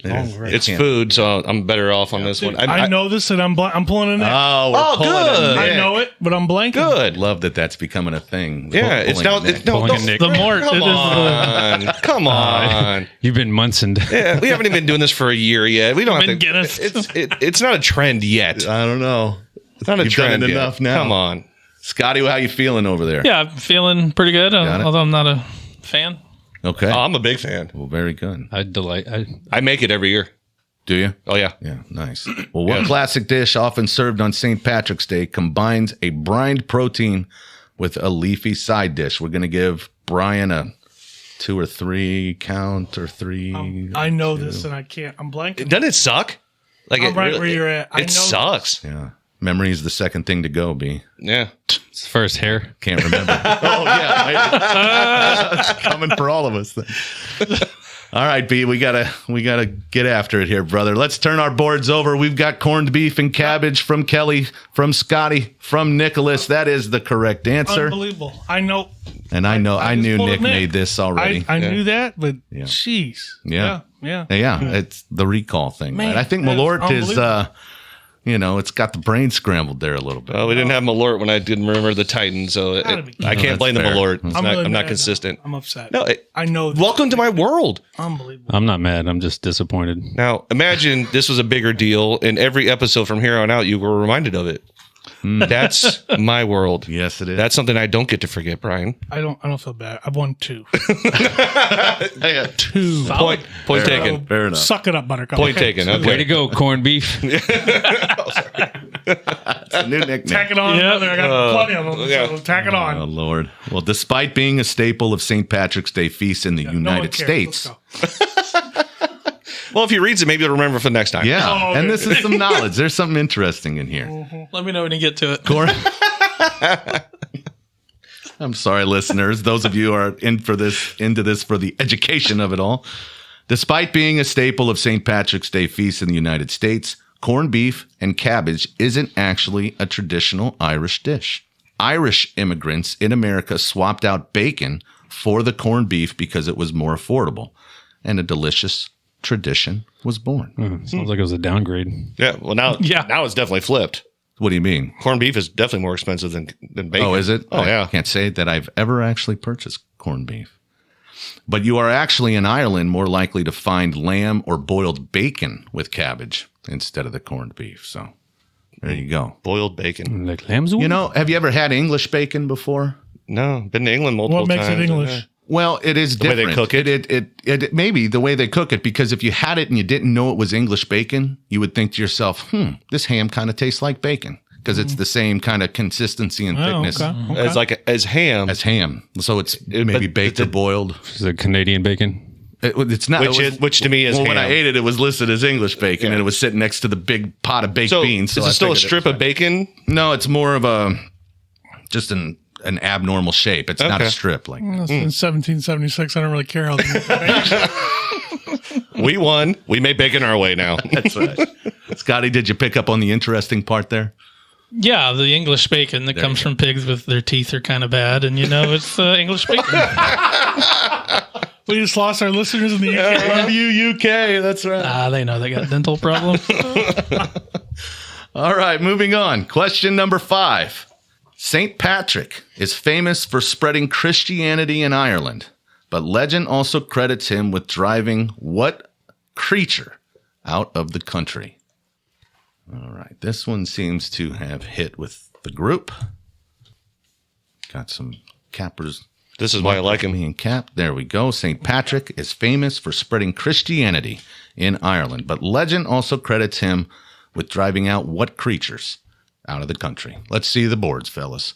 Speaker 3: word.
Speaker 6: It's food, so I'm better off on this one.
Speaker 4: I know this, and I'm pulling it in.
Speaker 2: Oh, we're pulling
Speaker 6: good.
Speaker 2: a
Speaker 4: I
Speaker 2: Nick.
Speaker 4: know it, but I'm blanking.
Speaker 6: Good.
Speaker 2: Love that that's becoming a thing.
Speaker 6: Yeah, it's now.
Speaker 2: Pulling a
Speaker 6: It's
Speaker 2: Nick.
Speaker 6: no,
Speaker 3: Pulling a Nick.
Speaker 5: The more
Speaker 6: Come on, come on.
Speaker 3: You've been Munson.
Speaker 6: Yeah, we haven't even been doing this for a year yet. We don't have
Speaker 5: Been
Speaker 6: to.
Speaker 5: Guinness.
Speaker 6: It's not a trend yet.
Speaker 2: I don't know.
Speaker 6: It's not a
Speaker 2: You've done
Speaker 6: trend
Speaker 2: it
Speaker 6: yet.
Speaker 2: enough now.
Speaker 6: Come on.
Speaker 2: Scotty, how you feeling over there?
Speaker 5: Yeah, I'm feeling pretty good,
Speaker 2: Got it.
Speaker 5: although I'm not a fan.
Speaker 2: Okay.
Speaker 6: Oh, I'm a big fan.
Speaker 2: Well, very good.
Speaker 6: I make it every year.
Speaker 2: Do you?
Speaker 6: Oh yeah.
Speaker 2: Yeah, nice. Well, what classic dish often served on St. Patrick's Day combines a brined protein with a leafy side dish? We're going to give Brian a 2 or 3 count or 3.
Speaker 4: I know this, and I can't. I'm blanking.
Speaker 6: Doesn't it suck? Like
Speaker 4: I'm right where you're at. I know
Speaker 6: It sucks.
Speaker 2: Yeah. Memory is the second thing to go, B.
Speaker 6: Yeah.
Speaker 3: It's the first hair.
Speaker 2: Can't remember. Oh, yeah. It's coming for all of us then. All right, B, we gotta get after it here, brother. Let's turn our boards over. We've got corned beef and cabbage from Kelly, from Scotty, from Nicholas. That is the correct answer.
Speaker 4: Unbelievable. I know.
Speaker 2: And I
Speaker 4: just
Speaker 2: knew
Speaker 4: pulled
Speaker 2: Nick
Speaker 4: a Nick.
Speaker 2: made this already.
Speaker 4: I knew that, but
Speaker 2: Yeah.
Speaker 4: jeez.
Speaker 2: Yeah.
Speaker 4: Yeah.
Speaker 2: Yeah, it's the recall thing.
Speaker 4: Man,
Speaker 2: right? I think
Speaker 4: that is
Speaker 2: Malort is,
Speaker 4: unbelievable.
Speaker 2: it's got the brain scrambled there a little bit.
Speaker 6: Well, we didn't have Malort when I didn't remember the Titan, so
Speaker 4: Gotta be
Speaker 6: I can't blame the
Speaker 2: fair.
Speaker 6: Malort.
Speaker 2: I'm
Speaker 4: really
Speaker 6: I'm not
Speaker 4: mad
Speaker 6: consistent.
Speaker 4: now. I'm upset.
Speaker 6: No,
Speaker 4: I know.
Speaker 6: welcome to my world.
Speaker 4: Unbelievable.
Speaker 3: I'm not mad. I'm just disappointed.
Speaker 6: Now, imagine this was a bigger deal, and every episode from here on out, you were reminded of it. That's my world.
Speaker 2: Yes, it is.
Speaker 6: That's something I don't get to forget, Brian.
Speaker 4: I don't feel bad. I've won 2.
Speaker 2: Two.
Speaker 6: Point taken.
Speaker 2: Fair enough.
Speaker 4: Suck it up, Buttercup.
Speaker 6: Point taken. Okay.
Speaker 3: Way to go, corned beef.
Speaker 2: It's a new nickname.
Speaker 4: Tack it on.
Speaker 5: Yep.
Speaker 4: Brother. I got plenty of them.
Speaker 6: yeah.
Speaker 4: So tack it on.
Speaker 2: Oh, Lord. Well, despite being a staple of St. Patrick's Day feasts in the
Speaker 4: No one
Speaker 2: United
Speaker 4: cares.
Speaker 2: States.
Speaker 4: Let's go.
Speaker 6: Well, if he reads it, maybe he'll remember for next time.
Speaker 2: Yeah.
Speaker 4: Oh, okay.
Speaker 2: And this is some knowledge. There's something interesting in here.
Speaker 5: Let me know when you get to it.
Speaker 2: Corn. I'm sorry, listeners. Those of you who are into this for the education of it all. Despite being a staple of St. Patrick's Day feasts in the United States, corned beef and cabbage isn't actually a traditional Irish dish. Irish immigrants in America swapped out bacon for the corned beef because it was more affordable, and a delicious tradition was born.
Speaker 3: Sounds like it was a downgrade.
Speaker 6: Yeah. Well, now it's definitely flipped.
Speaker 2: What do you mean?
Speaker 6: Corned beef is definitely more expensive than bacon.
Speaker 2: Oh, is it?
Speaker 6: Oh, yeah.
Speaker 2: I can't say that I've ever actually purchased corned beef. But you are actually in Ireland more likely to find lamb or boiled bacon with cabbage instead of the corned beef. So there you go.
Speaker 6: Boiled bacon.
Speaker 3: Like lamb's
Speaker 2: You know, have you ever had English bacon before?
Speaker 6: No, been to England multiple
Speaker 4: What makes
Speaker 6: times.
Speaker 4: it English?
Speaker 2: Well, it is
Speaker 6: way
Speaker 2: different.
Speaker 6: they cook it?
Speaker 2: It maybe the way they cook it, because if you had it and you didn't know it was English bacon, you would think to yourself, this ham kind of tastes like bacon because it's the same kind of consistency and thickness
Speaker 4: Okay.
Speaker 6: As ham.
Speaker 2: as ham. So it's maybe baked or boiled.
Speaker 3: Is it Canadian bacon?
Speaker 2: It's not.
Speaker 6: Which to me is
Speaker 2: well, when I
Speaker 6: ham.
Speaker 2: ate it, it was listed as English bacon, and it was sitting next to the big pot of baked
Speaker 6: So,
Speaker 2: beans. So
Speaker 6: is
Speaker 2: I
Speaker 6: it still a
Speaker 2: figured
Speaker 6: strip of bacon?
Speaker 2: No, it's more of just an abnormal shape. It's not a
Speaker 6: Okay.
Speaker 2: strip. Like
Speaker 4: That's in 1776. I don't really care how they make that.
Speaker 6: We won. We made bacon our way now.
Speaker 2: that's right. Scotty, did you pick up on the interesting part there?
Speaker 5: Yeah, the English bacon that comes from pigs with their teeth are kind of bad, and it's English bacon.
Speaker 4: We just lost our listeners in the UK.
Speaker 2: Love you, UK. That's right.
Speaker 5: They know they got dental problems.
Speaker 2: All right, moving on. Question number 5. St. Patrick is famous for spreading Christianity in Ireland, but legend also credits him with driving what creature out of the country? All right, this one seems to have hit with the group. Got some cappers.
Speaker 6: This is why I like him.
Speaker 2: Being capped. There we go. St. Patrick is famous for spreading Christianity in Ireland, but legend also credits him with driving out what creatures out of the country? Let's see the boards, fellas.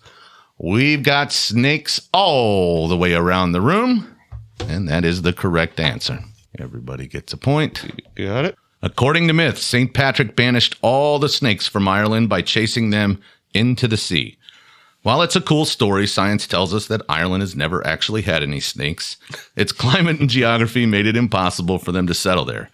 Speaker 2: We've got snakes all the way around the room, and that is the correct answer. Everybody gets a point.
Speaker 6: You got it?
Speaker 2: According to myth, St. Patrick banished all the snakes from Ireland by chasing them into the sea. While it's a cool story, science tells us that Ireland has never actually had any snakes. Its climate and geography made it impossible for them to settle there.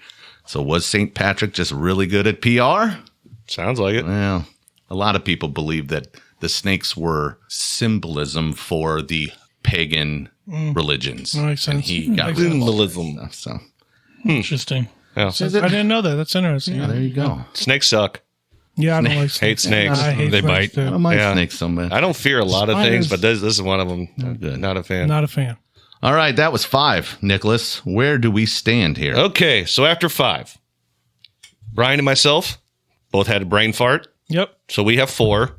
Speaker 2: So was St. Patrick just really good at PR?
Speaker 6: Sounds like it.
Speaker 2: Well, a lot of people believe that the snakes were symbolism for the pagan religions.
Speaker 4: That makes sense.
Speaker 2: And he got
Speaker 4: Makes
Speaker 2: rid of
Speaker 4: sense.
Speaker 2: all that stuff. So
Speaker 5: Interesting.
Speaker 6: Yeah.
Speaker 4: I didn't know that. That's interesting.
Speaker 2: yeah, there you go.
Speaker 6: Snakes suck.
Speaker 4: Yeah, I don't like
Speaker 6: Hate snakes.
Speaker 4: I hate
Speaker 3: They
Speaker 4: snakes,
Speaker 3: bite.
Speaker 2: I
Speaker 4: too.
Speaker 2: don't mind
Speaker 6: Yeah.
Speaker 2: snakes so much.
Speaker 6: I don't fear a lot of things,
Speaker 4: Spiders.
Speaker 6: but this is one of them. Not a fan.
Speaker 4: Not a fan.
Speaker 2: All right, that was 5. Nicholas, where do we stand here?
Speaker 6: Okay, so after 5, Brian and myself both had a brain fart.
Speaker 4: Yep.
Speaker 6: So we have 4.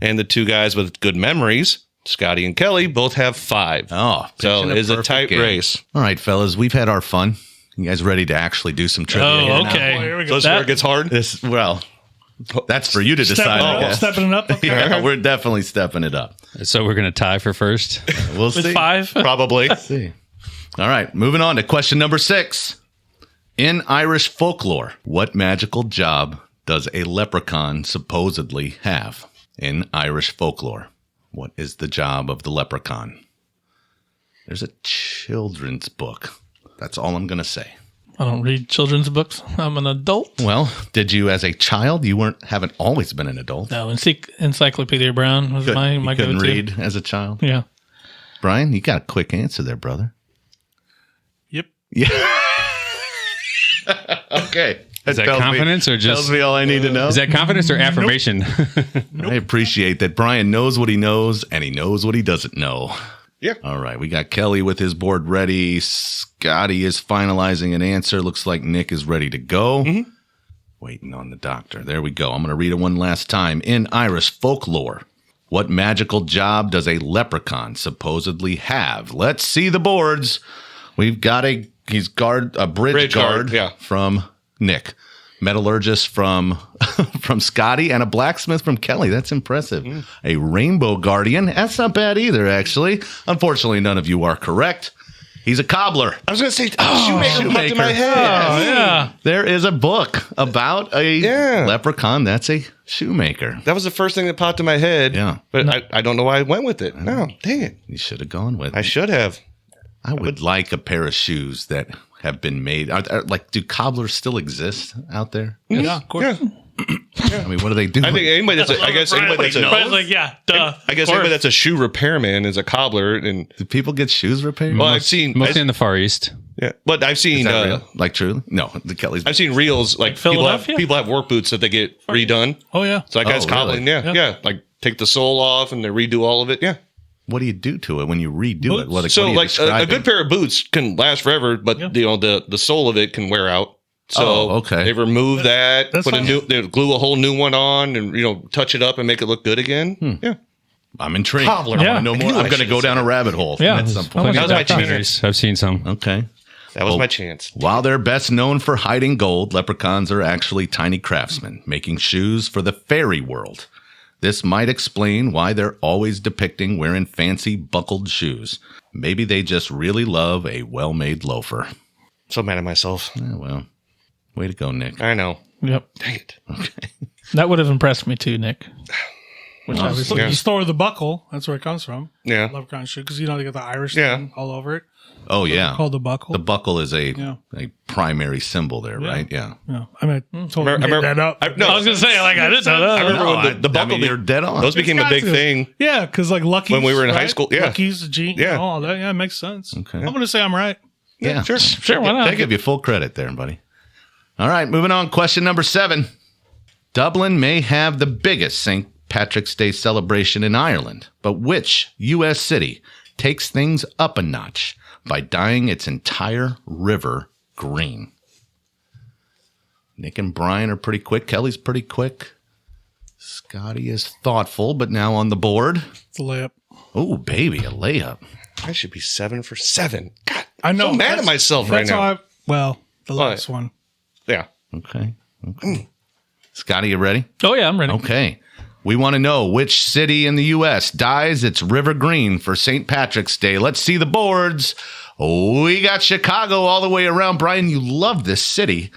Speaker 6: And the 2 guys with good memories, Scotty and Kelly, both have 5.
Speaker 2: Oh,
Speaker 6: So
Speaker 2: pitching
Speaker 6: it's a
Speaker 2: perfect
Speaker 6: tight
Speaker 2: game.
Speaker 6: race.
Speaker 2: All right, fellas, we've had our fun. You guys ready to actually do some trivia?
Speaker 5: Oh,
Speaker 2: here now?
Speaker 5: okay.
Speaker 4: here we go.
Speaker 6: So this is where it gets hard.
Speaker 2: That's for you to decide, I guess.
Speaker 4: Stepping it up. Okay.
Speaker 2: Yeah, we're definitely stepping it up.
Speaker 3: So we're going to tie for first.
Speaker 2: We'll
Speaker 5: With
Speaker 2: see.
Speaker 5: 5.
Speaker 6: Probably.
Speaker 2: See. All right, moving on to question number 6. In Irish folklore, what magical job does a leprechaun supposedly have? In Irish folklore, what is the job of the leprechaun? There's a children's book. That's all I'm going to say.
Speaker 5: I don't read children's books. I'm an adult.
Speaker 2: Well, did you as a child? You haven't always been an adult.
Speaker 5: No, Encyclopedia Brown was my
Speaker 2: You couldn't
Speaker 5: go-to.
Speaker 2: read as a child.
Speaker 5: Yeah.
Speaker 2: Brian, you got a quick answer there, brother.
Speaker 4: Yep.
Speaker 2: Yeah. Okay.
Speaker 3: Is that
Speaker 2: tells me-
Speaker 3: confidence or
Speaker 2: tells
Speaker 3: just
Speaker 2: me all I need to know?
Speaker 3: is that confidence or affirmation?
Speaker 2: I appreciate that Brian knows what he knows and he knows what he doesn't know.
Speaker 6: Yeah.
Speaker 2: All right. We got Kelly with his board ready. Scotty is finalizing an answer. Looks like Nick is ready to go. Waiting on the doctor. There we go. I'm going to read it one last time. In Irish folklore, what magical job does a leprechaun supposedly have? Let's see the boards. We've got a bridge guard
Speaker 6: yeah.
Speaker 2: from Nick, metallurgist from Scotty, and a blacksmith from Kelly. That's impressive. A rainbow guardian. That's not bad either, actually. Unfortunately, none of you are correct. He's a cobbler.
Speaker 6: I was going to say, shoemaker popped in my head.
Speaker 5: Oh, yeah.
Speaker 2: There is a book about a
Speaker 6: Yeah.
Speaker 2: leprechaun. That's a shoemaker.
Speaker 6: That was the first thing that popped in my head.
Speaker 2: Yeah.
Speaker 6: But I don't know why I went with it. No, dang it.
Speaker 2: You should have gone with
Speaker 6: I
Speaker 2: it.
Speaker 6: should have.
Speaker 2: I would like a pair of shoes that have been made. Do cobblers still exist out there?
Speaker 4: Yeah, of course.
Speaker 6: Yeah.
Speaker 2: I mean, what do they do?
Speaker 6: I think anybody that's I guess anybody that's
Speaker 5: Brian's like, yeah, duh.
Speaker 6: I guess anybody that's a shoe repairman is a cobbler. And
Speaker 2: Do people get shoes repaired?
Speaker 6: well, I've seen
Speaker 3: Mostly in the Far East.
Speaker 6: yeah, but I've
Speaker 2: Is
Speaker 6: seen
Speaker 2: that real? Like truly? No, the Kellys.
Speaker 6: I've seen reels like
Speaker 5: Philadelphia?
Speaker 6: people have work boots that they get redone.
Speaker 4: Oh, yeah.
Speaker 6: So that guy's
Speaker 2: Oh,
Speaker 6: cobbling.
Speaker 2: really?
Speaker 6: Yeah. Like take the sole off and they redo all of it. Yeah.
Speaker 2: What do you do to it when you redo it? What
Speaker 6: So
Speaker 2: are you
Speaker 6: like a
Speaker 2: describing?
Speaker 6: good pair of boots can last forever, but the sole of it can wear out. So
Speaker 2: Oh, okay.
Speaker 6: they remove that,
Speaker 4: That's
Speaker 6: put a
Speaker 4: fine.
Speaker 6: new, they glue a whole new one on, and touch it up and make it look good again. Yeah,
Speaker 2: I'm intrigued.
Speaker 6: Cobbler.
Speaker 2: I
Speaker 5: Yeah.
Speaker 2: want to know
Speaker 6: I
Speaker 2: more.
Speaker 6: knew I
Speaker 2: I'm going to
Speaker 6: should've
Speaker 2: go
Speaker 6: said
Speaker 2: down a rabbit hole
Speaker 5: Yeah.
Speaker 2: at some
Speaker 5: That
Speaker 2: point.
Speaker 6: That was my
Speaker 3: Documentaries. I've seen some.
Speaker 2: Okay.
Speaker 6: that was my chance.
Speaker 2: While they're best known for hiding gold, leprechauns are actually tiny craftsmen making shoes for the fairy world. This might explain why they're always depicting wearing fancy buckled shoes. Maybe they just really love a well-made loafer.
Speaker 6: So mad at myself.
Speaker 2: Well, way to go, Nick.
Speaker 6: I know.
Speaker 5: Yep.
Speaker 6: Dang it.
Speaker 5: That would have impressed me too, Nick. Which obviously.
Speaker 6: Yeah.
Speaker 4: The store of the buckle. That's where it comes from.
Speaker 6: Yeah.
Speaker 4: Leprechaun shoe. Because, they got the Irish
Speaker 6: Yeah.
Speaker 4: thing all over it.
Speaker 2: Oh, yeah.
Speaker 4: Called the buckle.
Speaker 2: The buckle is a
Speaker 4: Yeah.
Speaker 2: primary symbol there, right? Yeah.
Speaker 4: yeah. I mean, I totally
Speaker 6: I
Speaker 4: made
Speaker 6: remember-
Speaker 4: that up.
Speaker 6: I
Speaker 5: I was going to say, like, I didn't know that.
Speaker 6: I remember
Speaker 2: No,
Speaker 6: when the buckle,
Speaker 2: you're dead on.
Speaker 6: those became a
Speaker 4: It's
Speaker 6: big
Speaker 4: got to.
Speaker 6: thing.
Speaker 4: Yeah, because like Lucky's.
Speaker 6: When we were in high
Speaker 4: right?
Speaker 6: school, yeah.
Speaker 4: Lucky's, the jean,
Speaker 6: Yeah.
Speaker 4: all that. Yeah, it makes sense.
Speaker 2: Okay.
Speaker 4: I'm going to say I'm right.
Speaker 2: Yeah.
Speaker 6: Sure.
Speaker 5: Sure, why
Speaker 2: I
Speaker 5: not?
Speaker 2: give you full credit there, buddy. All right, moving on. Question number 7. Dublin may have the biggest St. Patrick's Day celebration in Ireland, but which U.S. city takes things up a notch by dyeing its entire river green? Nick and Brian are pretty quick. Kelly's pretty quick. Scotty is thoughtful, but now on the board.
Speaker 4: It's a layup.
Speaker 2: Oh, baby, a layup.
Speaker 6: I should be 7 for 7. God,
Speaker 4: I know.
Speaker 6: I'm so mad at
Speaker 4: that's-
Speaker 6: myself right
Speaker 4: that's
Speaker 6: now.
Speaker 4: how the
Speaker 6: What?
Speaker 4: last one.
Speaker 6: Yeah.
Speaker 2: Okay. Scotty, you ready?
Speaker 5: Oh, yeah, I'm ready.
Speaker 2: Okay. We want to know which city in the U.S. dyes its river green for St. Patrick's Day. Let's see the boards. We got Chicago all the way around. Brian, you love this city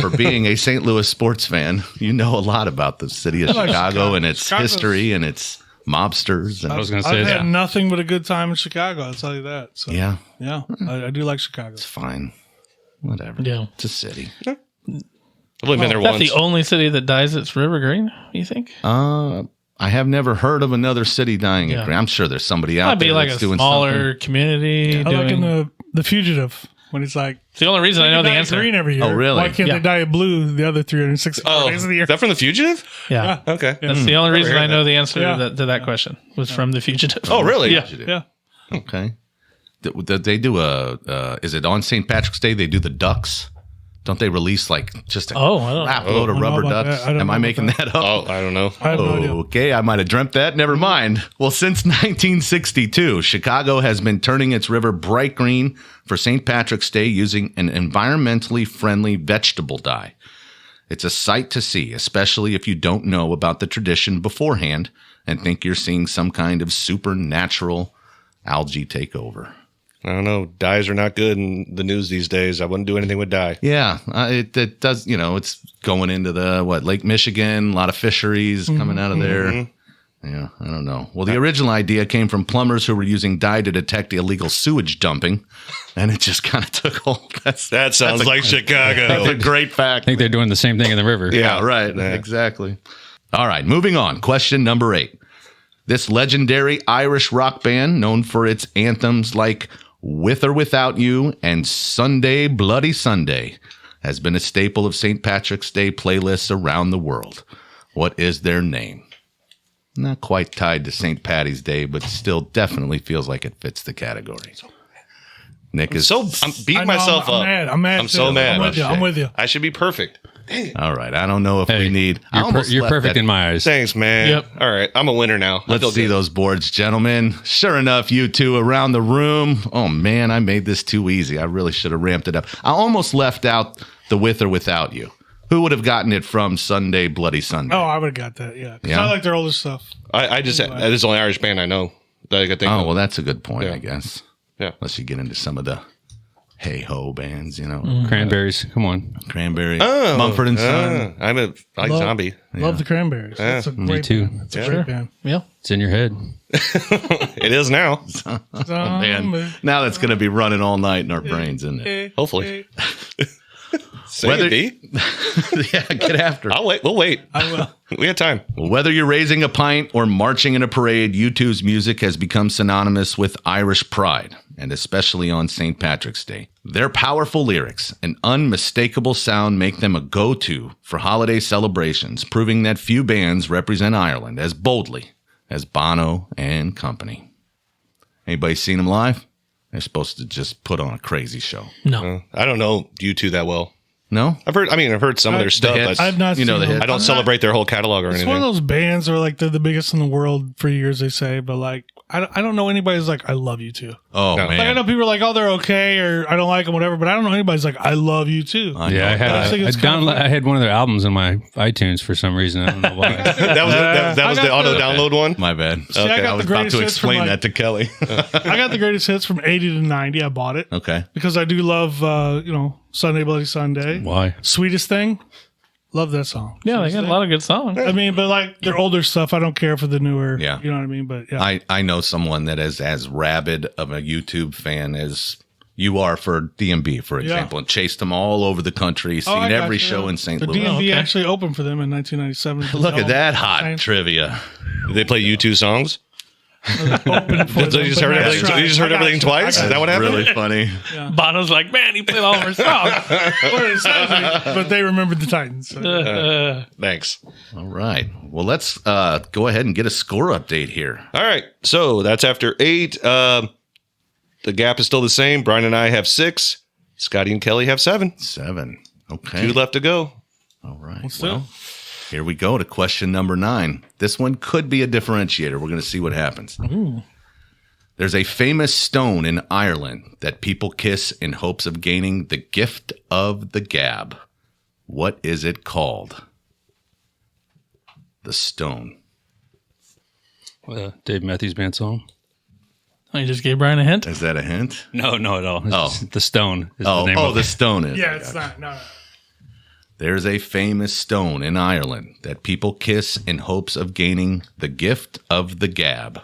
Speaker 2: for being a St. Louis sports fan. You know a lot about the city of
Speaker 4: I like
Speaker 2: Chicago
Speaker 4: Chicago.
Speaker 2: and its
Speaker 4: Chicago's-
Speaker 2: history and its mobsters. And,
Speaker 3: I was going to
Speaker 4: I've
Speaker 3: say
Speaker 4: had
Speaker 3: that.
Speaker 4: nothing but a good time in Chicago. I'll tell you that. So,
Speaker 2: yeah,
Speaker 4: yeah, I do like Chicago.
Speaker 2: it's fine. Whatever.
Speaker 5: Yeah.
Speaker 2: It's a city.
Speaker 6: I've only been there
Speaker 5: Is that
Speaker 6: once.
Speaker 5: the only city that dyes its river green, you think?
Speaker 2: I have never heard of another city dying
Speaker 5: Yeah.
Speaker 2: it green. I'm sure there's somebody out
Speaker 5: Might be
Speaker 2: there
Speaker 5: like
Speaker 2: that's
Speaker 5: a
Speaker 2: doing
Speaker 5: smaller community.
Speaker 4: I like in
Speaker 5: doing,
Speaker 4: the Fugitive when he's like,
Speaker 5: it's the only reason I know
Speaker 4: they
Speaker 5: the
Speaker 4: dye it
Speaker 5: answer.
Speaker 4: green every year.
Speaker 2: Oh, really?
Speaker 4: Why can't
Speaker 5: Yeah.
Speaker 4: they dye it blue the other 364 days of the year?
Speaker 6: Is that from The Fugitive?
Speaker 5: Yeah.
Speaker 6: Okay.
Speaker 5: That's the only reason
Speaker 6: heard
Speaker 5: I know the answer
Speaker 4: Yeah.
Speaker 5: to that question was from The Fugitive.
Speaker 6: Oh, really?
Speaker 5: Yeah.
Speaker 2: something.
Speaker 4: Yeah.
Speaker 2: Okay. They do is it on St. Patrick's Day? They do the ducks. Don't they release like just a
Speaker 5: Oh, I don't
Speaker 2: crap
Speaker 5: know.
Speaker 2: load of
Speaker 4: I don't know
Speaker 2: rubber
Speaker 4: about
Speaker 2: ducks?
Speaker 4: that. I don't
Speaker 2: Am
Speaker 4: know
Speaker 2: I
Speaker 4: about
Speaker 2: making that up?
Speaker 6: Oh, I don't know.
Speaker 4: I have no idea.
Speaker 2: Okay, I might have dreamt that. Never mind. Well, since 1962, Chicago has been turning its river bright green for St. Patrick's Day using an environmentally friendly vegetable dye. It's a sight to see, especially if you don't know about the tradition beforehand and think you're seeing some kind of supernatural algae takeover.
Speaker 6: I don't know. Dyes are not good in the news these days. I wouldn't do anything with dye.
Speaker 2: Yeah, it does. You know, it's going into the Lake Michigan. A lot of fisheries coming out of there. Yeah, I don't know. Well, the original idea came from plumbers who were using dye to detect illegal sewage dumping, and it just kind of took hold.
Speaker 6: That sounds like Chicago.
Speaker 2: That's a great fact.
Speaker 3: I think they're doing the same thing in the river.
Speaker 2: Yeah, right.
Speaker 6: Yeah.
Speaker 2: Exactly. All right, moving on. Question number 8. This legendary Irish rock band, known for its anthems like With or Without You and Sunday Bloody Sunday, has been a staple of St. Patrick's Day playlists around the world. What is their name? Not quite tied to St. Patty's Day, but still definitely feels like it fits the category. Nick is
Speaker 6: I'm beating
Speaker 4: I know,
Speaker 6: myself
Speaker 4: I'm
Speaker 6: up.
Speaker 4: mad. I'm mad
Speaker 6: I'm so
Speaker 4: too.
Speaker 6: mad.
Speaker 4: I'm with you.
Speaker 6: I should be perfect.
Speaker 2: all right. I don't know if we need. I
Speaker 3: You're,
Speaker 2: almost
Speaker 3: you're
Speaker 2: left
Speaker 3: perfect
Speaker 2: that-
Speaker 3: in my eyes.
Speaker 6: Thanks, man.
Speaker 5: Yep.
Speaker 6: All right. I'm a winner now. I
Speaker 2: Let's
Speaker 6: feel
Speaker 2: see
Speaker 6: good.
Speaker 2: those boards, gentlemen. Sure enough, you two around the room. Oh, man, I made this too easy. I really should have ramped it up. I almost left out the With or Without You. Who would have gotten it from Sunday Bloody Sunday?
Speaker 4: Oh, I would have got that. Yeah. 'Cause
Speaker 2: Yeah?
Speaker 4: I like their older stuff.
Speaker 6: I just, that is the only Irish band I know that I could think
Speaker 2: Oh,
Speaker 6: of.
Speaker 2: well, that's a good point,
Speaker 6: Yeah.
Speaker 2: I guess.
Speaker 6: Yeah.
Speaker 2: Unless you get into some of the hey-ho bands, you know.
Speaker 3: Cranberries. Come on.
Speaker 2: Cranberry,
Speaker 6: Oh,
Speaker 2: Mumford and Son.
Speaker 6: I like
Speaker 4: Love-
Speaker 6: Zombie.
Speaker 4: Love the Cranberries. That's a great
Speaker 3: too.
Speaker 4: band. That's a
Speaker 6: Yeah.
Speaker 4: great band.
Speaker 5: Yeah.
Speaker 3: It's in your head.
Speaker 6: It is now.
Speaker 2: Man, now that's going to be running all night in our brains, isn't it?
Speaker 6: Hopefully. Say
Speaker 2: Whether-
Speaker 6: it, D.
Speaker 2: Yeah, get after it.
Speaker 6: I'll wait. We'll wait.
Speaker 4: I will.
Speaker 6: We got time.
Speaker 2: Whether you're raising a pint or marching in a parade, U2's music has become synonymous with Irish pride, and especially on St. Patrick's Day. Their powerful lyrics and unmistakable sound make them a go-to for holiday celebrations, proving that few bands represent Ireland as boldly as Bono and company. Anybody seen them live? They're supposed to just put on a crazy show.
Speaker 5: No.
Speaker 6: I don't know U2 that well.
Speaker 2: No?
Speaker 6: I've heard some of their stuff,
Speaker 2: hits.
Speaker 6: but
Speaker 4: I've not
Speaker 2: You know
Speaker 4: seen
Speaker 2: the
Speaker 4: them.
Speaker 2: hits.
Speaker 6: I don't
Speaker 4: I'm not-
Speaker 6: celebrate their whole catalog or
Speaker 4: It's
Speaker 6: anything.
Speaker 4: one of those bands where like they're the biggest in the world for years, they say, but like I don't know anybody's like, I love you too.
Speaker 2: Oh,
Speaker 6: No.
Speaker 2: man.
Speaker 4: Like I know people are like, oh, they're okay, or I don't like them, whatever. But I don't know anybody's like, I love you too.
Speaker 2: I know.
Speaker 3: Yeah,
Speaker 4: I think it's kinda funny.
Speaker 3: I had one of their albums in my iTunes for some reason. I don't know why.
Speaker 6: that was
Speaker 4: I
Speaker 6: the
Speaker 4: got
Speaker 6: auto
Speaker 4: the-
Speaker 6: download one.
Speaker 2: My bad.
Speaker 4: I got
Speaker 2: I
Speaker 4: the
Speaker 2: was about
Speaker 4: greatest
Speaker 2: to
Speaker 4: hits from,
Speaker 2: explain
Speaker 4: like-
Speaker 2: that to Kelly.
Speaker 4: I got the greatest hits from 80 to 90. I bought it
Speaker 2: Okay.
Speaker 4: because I do love, Sunday Bloody Sunday.
Speaker 3: Why?
Speaker 4: Sweetest Thing. Love that song.
Speaker 5: Yeah, they got a lot of good songs.
Speaker 4: I mean, but like their older stuff, I don't care for the newer.
Speaker 2: Yeah.
Speaker 4: You know what I mean? But yeah.
Speaker 2: I know someone that is as rabid of a YouTube fan as you are for DMB, for example, and chased them all over the country, seen
Speaker 4: I got
Speaker 2: every
Speaker 4: you.
Speaker 2: show in St.
Speaker 4: The
Speaker 2: Louis.
Speaker 4: DMV actually opened for them in 1997.
Speaker 2: Look at that hot
Speaker 4: Same.
Speaker 2: trivia.
Speaker 6: Did they play U2 songs?
Speaker 4: Open for
Speaker 6: So
Speaker 4: them,
Speaker 6: you just
Speaker 4: but
Speaker 6: heard
Speaker 4: that's
Speaker 6: everything.
Speaker 4: right.
Speaker 6: You just heard
Speaker 4: I got
Speaker 6: everything
Speaker 4: you.
Speaker 6: twice.
Speaker 4: I
Speaker 6: Is
Speaker 4: got
Speaker 6: that what happened?
Speaker 2: Really funny.
Speaker 5: Bono's like, man, he played all of our songs.
Speaker 4: Well, it sounds like- but they remembered the Titans. So.
Speaker 6: Thanks.
Speaker 2: All right. Well, let's go ahead and get a score update here.
Speaker 6: All right. So that's after 8. The gap is still the same. Brian and I have 6. Scotty and Kelly have 7.
Speaker 2: 7. Okay.
Speaker 6: 2 left to go.
Speaker 2: All right.
Speaker 4: do
Speaker 2: Well, here we go to question number 9. This one could be a differentiator. We're going to see what happens. There's a famous stone in Ireland that people kiss in hopes of gaining the gift of the gab. What is it called? The stone.
Speaker 3: Dave Matthews Band song?
Speaker 5: Oh, you just gave Brian a hint?
Speaker 2: Is that a hint?
Speaker 3: No, at all. It's
Speaker 2: Oh.
Speaker 3: just The Stone is the
Speaker 2: Oh,
Speaker 3: name of
Speaker 2: the
Speaker 3: it.
Speaker 2: stone is.
Speaker 4: Yeah, it's not. No.
Speaker 2: There's a famous stone in Ireland that people kiss in hopes of gaining the gift of the gab.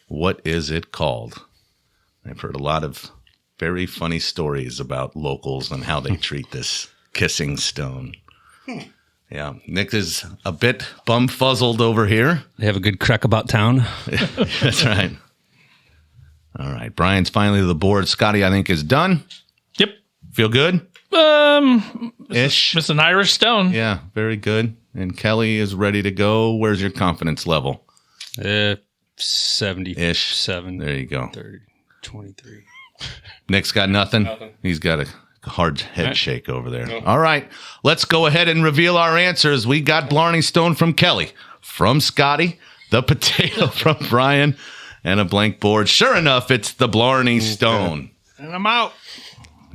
Speaker 2: What is it called? I've heard a lot of very funny stories about locals and how they treat this kissing stone. Yeah, Nick is a bit bum-fuzzled over here.
Speaker 3: They have a good crack about town.
Speaker 2: That's right. All right, Brian's finally to the board. Scotty, I think, is done.
Speaker 5: Yep.
Speaker 2: Feel good? Ish.
Speaker 5: It's an Irish stone.
Speaker 2: Yeah, very good. And Kelly is ready to go. Where's your confidence level?
Speaker 3: 77.
Speaker 2: There you go.
Speaker 3: 30, 23.
Speaker 2: Nick's got nothing. He's got a hard head shake over there. All right, let's go ahead and reveal our answers. We got Blarney Stone from Kelly, from Scotty, the potato from Brian, and a blank board. Sure enough, it's the Blarney Stone.
Speaker 4: And I'm out.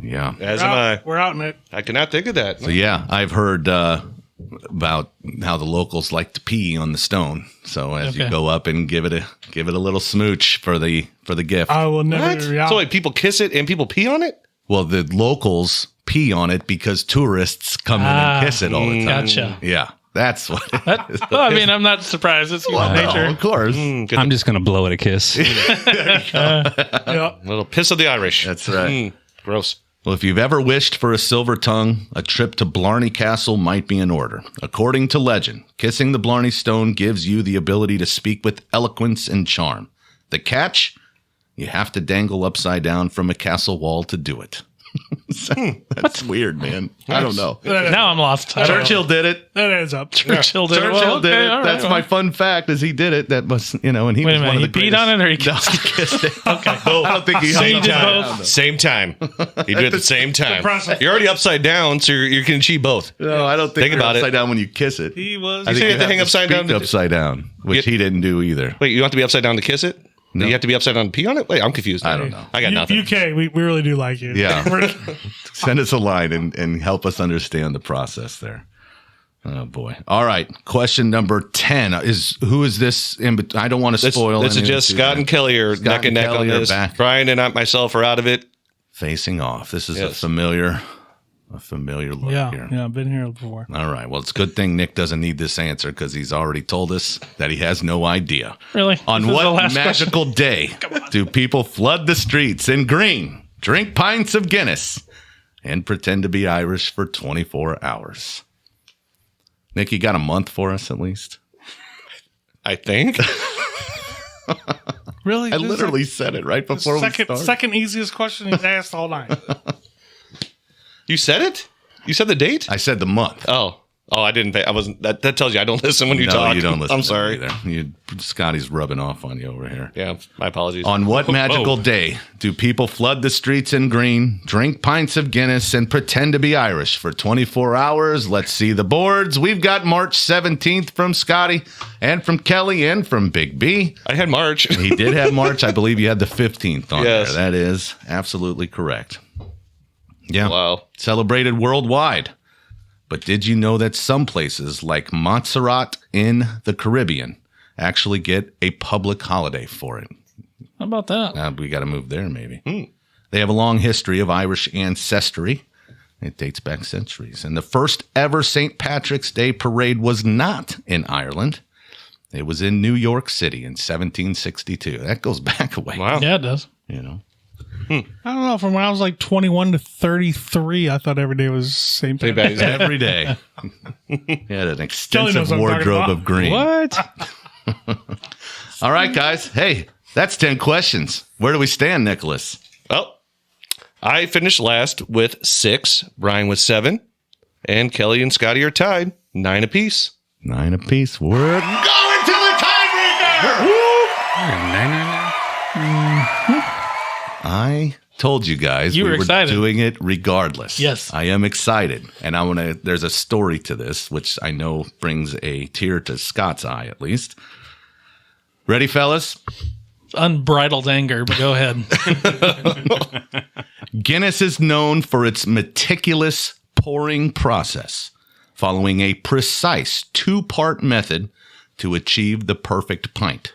Speaker 2: Yeah.
Speaker 6: As am I.
Speaker 4: We're out, Nick.
Speaker 6: I cannot think of that.
Speaker 2: So yeah, I've heard about how the locals like to pee on the stone. So as you go up and give it a little smooch for the gift.
Speaker 4: I will never.
Speaker 6: What?
Speaker 4: Yeah.
Speaker 6: So wait, people kiss it and people pee on it?
Speaker 2: Well, the locals pee on it because tourists come in and kiss it all the time.
Speaker 5: Gotcha.
Speaker 2: Yeah, that's what.
Speaker 5: Well, I mean, I'm not surprised. It's human nature.
Speaker 2: of course.
Speaker 3: I'm just going to blow it a kiss.
Speaker 4: Yeah.
Speaker 6: Little piss of the Irish.
Speaker 2: That's right.
Speaker 6: Gross.
Speaker 2: Well, if you've ever wished for a silver tongue, a trip to Blarney Castle might be in order. According to legend, kissing the Blarney Stone gives you the ability to speak with eloquence and charm. The catch? You have to dangle upside down from a castle wall to do it. That's weird, man. I don't know.
Speaker 5: Now I'm lost.
Speaker 2: Churchill did it.
Speaker 4: That adds up.
Speaker 5: Churchill did it.
Speaker 2: Churchill
Speaker 5: Well,
Speaker 2: did
Speaker 5: okay,
Speaker 2: it.
Speaker 5: all right,
Speaker 2: That's
Speaker 5: well.
Speaker 2: my fun fact is he did it. That was, and he
Speaker 5: Wait a
Speaker 2: was
Speaker 5: minute,
Speaker 2: one of
Speaker 5: he
Speaker 2: the
Speaker 5: peed
Speaker 2: greatest.
Speaker 5: on it or he
Speaker 2: No, he kissed it. Okay. I don't think he
Speaker 5: So
Speaker 2: hung
Speaker 5: you did
Speaker 2: upside
Speaker 5: both?
Speaker 2: down.
Speaker 6: Same time. You do it at the same time.
Speaker 4: Impressive.
Speaker 6: You're already upside down, so you can achieve both.
Speaker 2: No, I don't think
Speaker 6: Think
Speaker 2: you're
Speaker 6: about it.
Speaker 2: upside down when you kiss it.
Speaker 4: He was.
Speaker 2: I think
Speaker 6: say you have to hang
Speaker 2: to
Speaker 6: upside
Speaker 2: speak
Speaker 6: down to-
Speaker 2: upside down, which
Speaker 6: Yeah.
Speaker 2: he didn't do either.
Speaker 6: Wait, you have to be upside down to kiss it?
Speaker 2: No.
Speaker 6: You have to be upside down to pee on it? Wait, I'm confused.
Speaker 2: I don't know.
Speaker 6: I got nothing.
Speaker 4: UK, we really do like you.
Speaker 2: Yeah.
Speaker 4: We're-
Speaker 2: Send us a line and help us understand the process there. Oh boy! All right, question number 10 is who is this? I don't want to spoil.
Speaker 6: This is
Speaker 2: any of
Speaker 6: just
Speaker 2: the-
Speaker 6: Scott and Kelly are
Speaker 2: Scott
Speaker 6: neck and
Speaker 2: and
Speaker 6: neck
Speaker 2: Kelly
Speaker 6: on
Speaker 2: are
Speaker 6: this.
Speaker 2: back.
Speaker 6: Brian and myself are out of it.
Speaker 2: Facing off. This is a
Speaker 6: Yes.
Speaker 2: familiar look
Speaker 4: yeah,
Speaker 2: here.
Speaker 4: yeah, I've been here before.
Speaker 2: All right. Well, it's a good thing Nick doesn't need this answer because he's already told us that he has no idea.
Speaker 5: Really?
Speaker 2: On
Speaker 5: This is the
Speaker 2: what
Speaker 5: last
Speaker 2: magical day do people flood the streets in green, drink pints of Guinness, and pretend to be Irish for 24 hours? Nick, you got a month for us at least?
Speaker 6: I think.
Speaker 4: Really?
Speaker 2: I
Speaker 4: This is
Speaker 2: literally said it right before we started.
Speaker 4: second easiest question he's asked all night.
Speaker 6: You said it? You said the date?
Speaker 2: I said the month.
Speaker 6: Oh, I didn't pay. I wasn't. That tells you I don't listen when you
Speaker 2: No,
Speaker 6: talk.
Speaker 2: you don't listen.
Speaker 6: I'm
Speaker 2: to
Speaker 6: sorry.
Speaker 2: me either. Scotty's rubbing off on you over here.
Speaker 6: Yeah, my apologies.
Speaker 2: On what magical day do people flood the streets in green, drink pints of Guinness, and pretend to be Irish for 24 hours? Let's see the boards. We've got March 17th from Scotty and from Kelly and from Big B.
Speaker 6: I had March.
Speaker 2: He did have March. I believe you had the 15th on
Speaker 6: Yes.
Speaker 2: there. That is absolutely correct. Yeah.
Speaker 6: Wow.
Speaker 2: Celebrated worldwide. But did you know that some places like Montserrat in the Caribbean actually get a public holiday for it?
Speaker 5: How about that?
Speaker 2: We got to move there, maybe. They have a long history of Irish ancestry. It dates back centuries. And the first ever St. Patrick's Day parade was not in Ireland. It was in New York City in 1762. That goes back a way.
Speaker 6: Wow.
Speaker 5: Yeah, it does.
Speaker 2: You know.
Speaker 4: I don't know. From when I was like 21 to 33, I thought every day was St.
Speaker 6: Hey,
Speaker 4: Patrick's.
Speaker 6: buddy.
Speaker 2: Every day. He had an
Speaker 4: Kelly
Speaker 2: extensive
Speaker 4: knows what I'm talking
Speaker 2: wardrobe
Speaker 4: about.
Speaker 2: of green.
Speaker 3: What?
Speaker 2: All right, guys. Hey, that's 10 questions. Where do we stand, Nicholas?
Speaker 6: Well, I finished last with 6. Brian with 7. And Kelly and Scotty are tied 9 apiece.
Speaker 2: 9 apiece. We're going to the tiebreaker. I told you guys
Speaker 5: You
Speaker 2: we
Speaker 5: were
Speaker 2: were
Speaker 5: excited.
Speaker 2: doing it regardless.
Speaker 5: Yes.
Speaker 2: I am excited. And there's a story to this, which I know brings a tear to Scott's eye, at least. Ready, fellas?
Speaker 5: Unbridled anger, but go ahead.
Speaker 2: Guinness is known for its meticulous pouring process, following a precise 2-part method to achieve the perfect pint.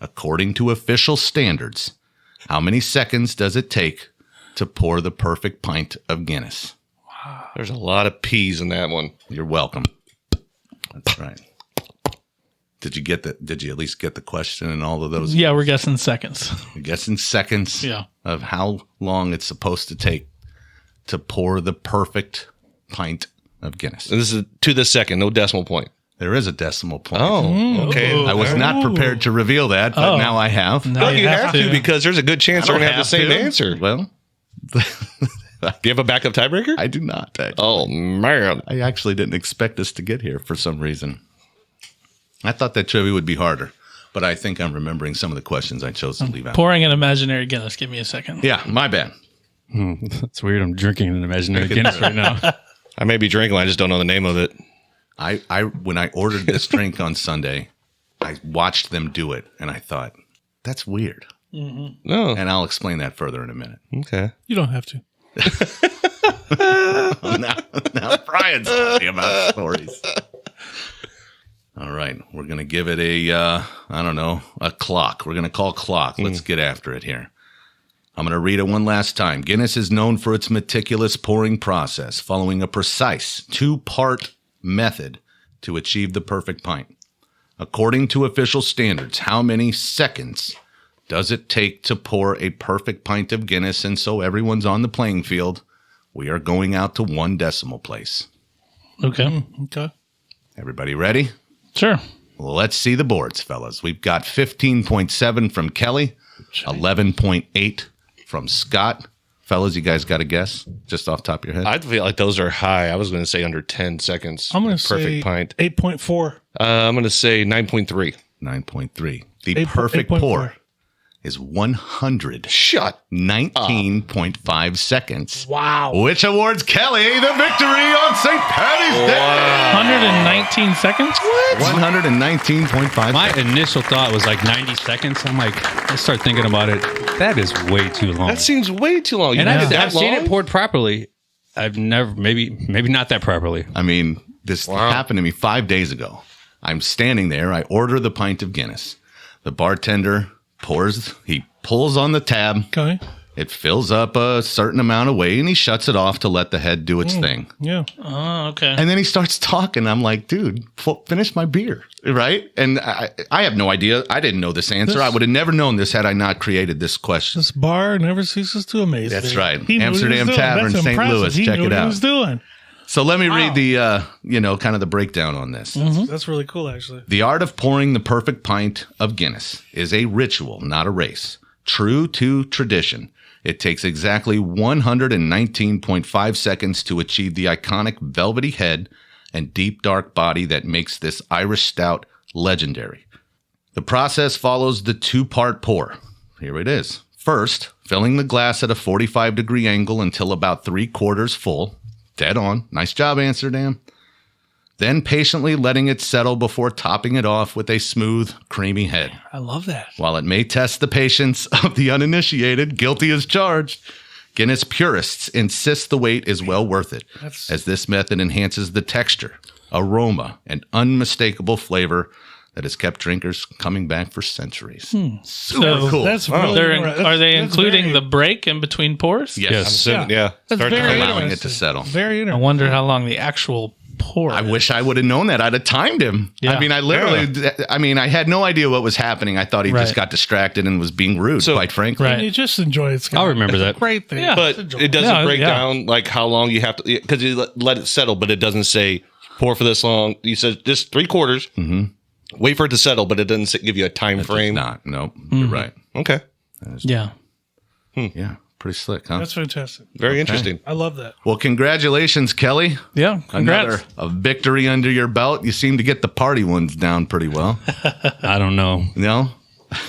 Speaker 2: According to official standards, how many seconds does it take to pour the perfect pint of Guinness?
Speaker 6: There's a lot of P's in that one.
Speaker 2: You're welcome. That's right. Did you at least get the question and all of those?
Speaker 5: Yeah, we're guessing seconds.
Speaker 2: You're guessing seconds of how long it's supposed to take to pour the perfect pint of Guinness.
Speaker 6: And this is to the second, no decimal point.
Speaker 2: There is a decimal point.
Speaker 6: Oh, okay.
Speaker 2: I was not prepared to reveal that, but now I have.
Speaker 5: Now
Speaker 6: Well, you have to because there's a good chance we're going to have the same answer.
Speaker 2: Well,
Speaker 6: Do you have a backup tiebreaker?
Speaker 2: I do not. Actually.
Speaker 6: Oh, man.
Speaker 2: I actually didn't expect us to get here for some reason. I thought that trivia would be harder, but I think I'm remembering some of the questions I chose to leave out.
Speaker 5: Pouring an imaginary Guinness. Give me a second.
Speaker 2: Yeah, my bad.
Speaker 3: That's weird. I'm drinking an imaginary Guinness right now.
Speaker 6: I may be drinking, I just don't know the name of it.
Speaker 2: I when I ordered this drink on Sunday, I watched them do it, and I thought, that's weird.
Speaker 6: No.
Speaker 2: And I'll explain that further in a minute.
Speaker 6: Okay.
Speaker 4: You don't have to.
Speaker 2: now Brian's telling me about stories. All right, we're going to give it a clock. We're going to call clock. Let's get after it here. I'm going to read it one last time. Guinness is known for its meticulous pouring process, following a precise 2-part method to achieve the perfect pint. According to official standards, how many seconds does it take to pour a perfect pint of Guinness? And so everyone's on the playing field. We are going out to 1 decimal place.
Speaker 5: Okay.
Speaker 4: Okay.
Speaker 2: Everybody ready?
Speaker 5: Sure.
Speaker 2: Well, let's see the boards, fellas. We've got 15.7 from Kelly, 11.8 from Scott. Fellas, you guys got a guess just off the top of your head?
Speaker 6: I feel like those are high. I was going to say under 10 seconds.
Speaker 4: I'm going to
Speaker 6: perfect
Speaker 4: say
Speaker 6: pint.
Speaker 4: 8.4.
Speaker 6: I'm going to say 9.3.
Speaker 2: 9.3. The
Speaker 4: 8
Speaker 2: perfect
Speaker 4: 8.4.
Speaker 2: pour is 119.5 seconds.
Speaker 4: Wow.
Speaker 2: Which awards Kelly the victory on St. Patty's Day.
Speaker 5: 119 seconds? What?
Speaker 2: 119.5
Speaker 3: My
Speaker 2: seconds.
Speaker 3: initial thought was like 90 seconds. I'm like, I start thinking about it. That is way too long.
Speaker 6: That seems way too long.
Speaker 3: and I've seen
Speaker 6: long?
Speaker 3: it poured properly. I've never, maybe not that properly.
Speaker 2: I mean, this happened to me 5 days ago. I'm standing there. I order the pint of Guinness. The bartender he pulls on the tab.
Speaker 4: Okay.
Speaker 2: It fills up a certain amount of weight, and he shuts it off to let the head do its thing.
Speaker 4: Yeah.
Speaker 5: Oh, okay.
Speaker 2: And then he starts talking. I'm like, dude, finish my beer, right? And I have no idea. I didn't know this answer. I would have never known this had I not created this question.
Speaker 4: This bar never ceases to amaze me.
Speaker 2: That's right.
Speaker 4: He knew what he was
Speaker 2: Amsterdam
Speaker 4: doing.
Speaker 2: Tavern,
Speaker 4: That's
Speaker 2: St.
Speaker 4: impressive.
Speaker 2: Louis.
Speaker 4: He
Speaker 2: Check
Speaker 4: knew
Speaker 2: it
Speaker 4: what
Speaker 2: out.
Speaker 4: He was doing.
Speaker 2: So let me read the, kind of the breakdown on this.
Speaker 4: That's really cool, actually.
Speaker 2: The art of pouring the perfect pint of Guinness is a ritual, not a race. True to tradition, it takes exactly 119.5 seconds to achieve the iconic velvety head and deep dark body that makes this Irish stout legendary. The process follows the 2-part pour. Here it is. First, filling the glass at a 45-degree angle until about 3/4 full. Dead on. Nice job, Amsterdam. Then patiently letting it settle before topping it off with a smooth, creamy head.
Speaker 4: I love that.
Speaker 2: While it may test the patience of the uninitiated, guilty as charged, Guinness purists insist the wait is well worth it, as this method enhances the texture, aroma, and unmistakable flavor that has kept drinkers coming back for centuries. Super cool.
Speaker 4: That's really
Speaker 5: Are they including the break in between pours?
Speaker 2: Yes.
Speaker 6: Yeah.
Speaker 4: That's
Speaker 6: Start to
Speaker 4: very
Speaker 6: come out.
Speaker 2: Allowing it
Speaker 4: interesting.
Speaker 2: to settle.
Speaker 4: Very
Speaker 5: I
Speaker 4: interesting.
Speaker 5: wonder how long the actual pour
Speaker 2: I
Speaker 5: is.
Speaker 2: wish I would have known that. I'd have timed him.
Speaker 5: Yeah.
Speaker 2: I mean, I I had no idea what was happening. I thought he just
Speaker 5: Right.
Speaker 2: got distracted and was being rude,
Speaker 6: So-
Speaker 2: quite frankly.
Speaker 5: Right.
Speaker 4: You just enjoy it. Scott.
Speaker 3: I'll remember that.
Speaker 4: Great thing.
Speaker 5: Yeah.
Speaker 6: But
Speaker 4: Just enjoy
Speaker 6: it doesn't
Speaker 5: Yeah,
Speaker 6: break
Speaker 5: yeah.
Speaker 6: down like how long you have to, because you let it settle, but it doesn't say pour for this long. You said just 3/4. Wait for it to settle, but it doesn't give you a time
Speaker 2: It's
Speaker 6: frame.
Speaker 2: not. No, you're right.
Speaker 6: Okay.
Speaker 5: Yeah.
Speaker 2: Yeah, pretty slick, huh?
Speaker 4: That's fantastic.
Speaker 6: Very interesting.
Speaker 4: I love that.
Speaker 2: Well, congratulations, Kelly.
Speaker 5: Yeah. Congrats.
Speaker 2: Another a victory under your belt. You seem to get the party ones down pretty well.
Speaker 3: I don't know.
Speaker 2: No?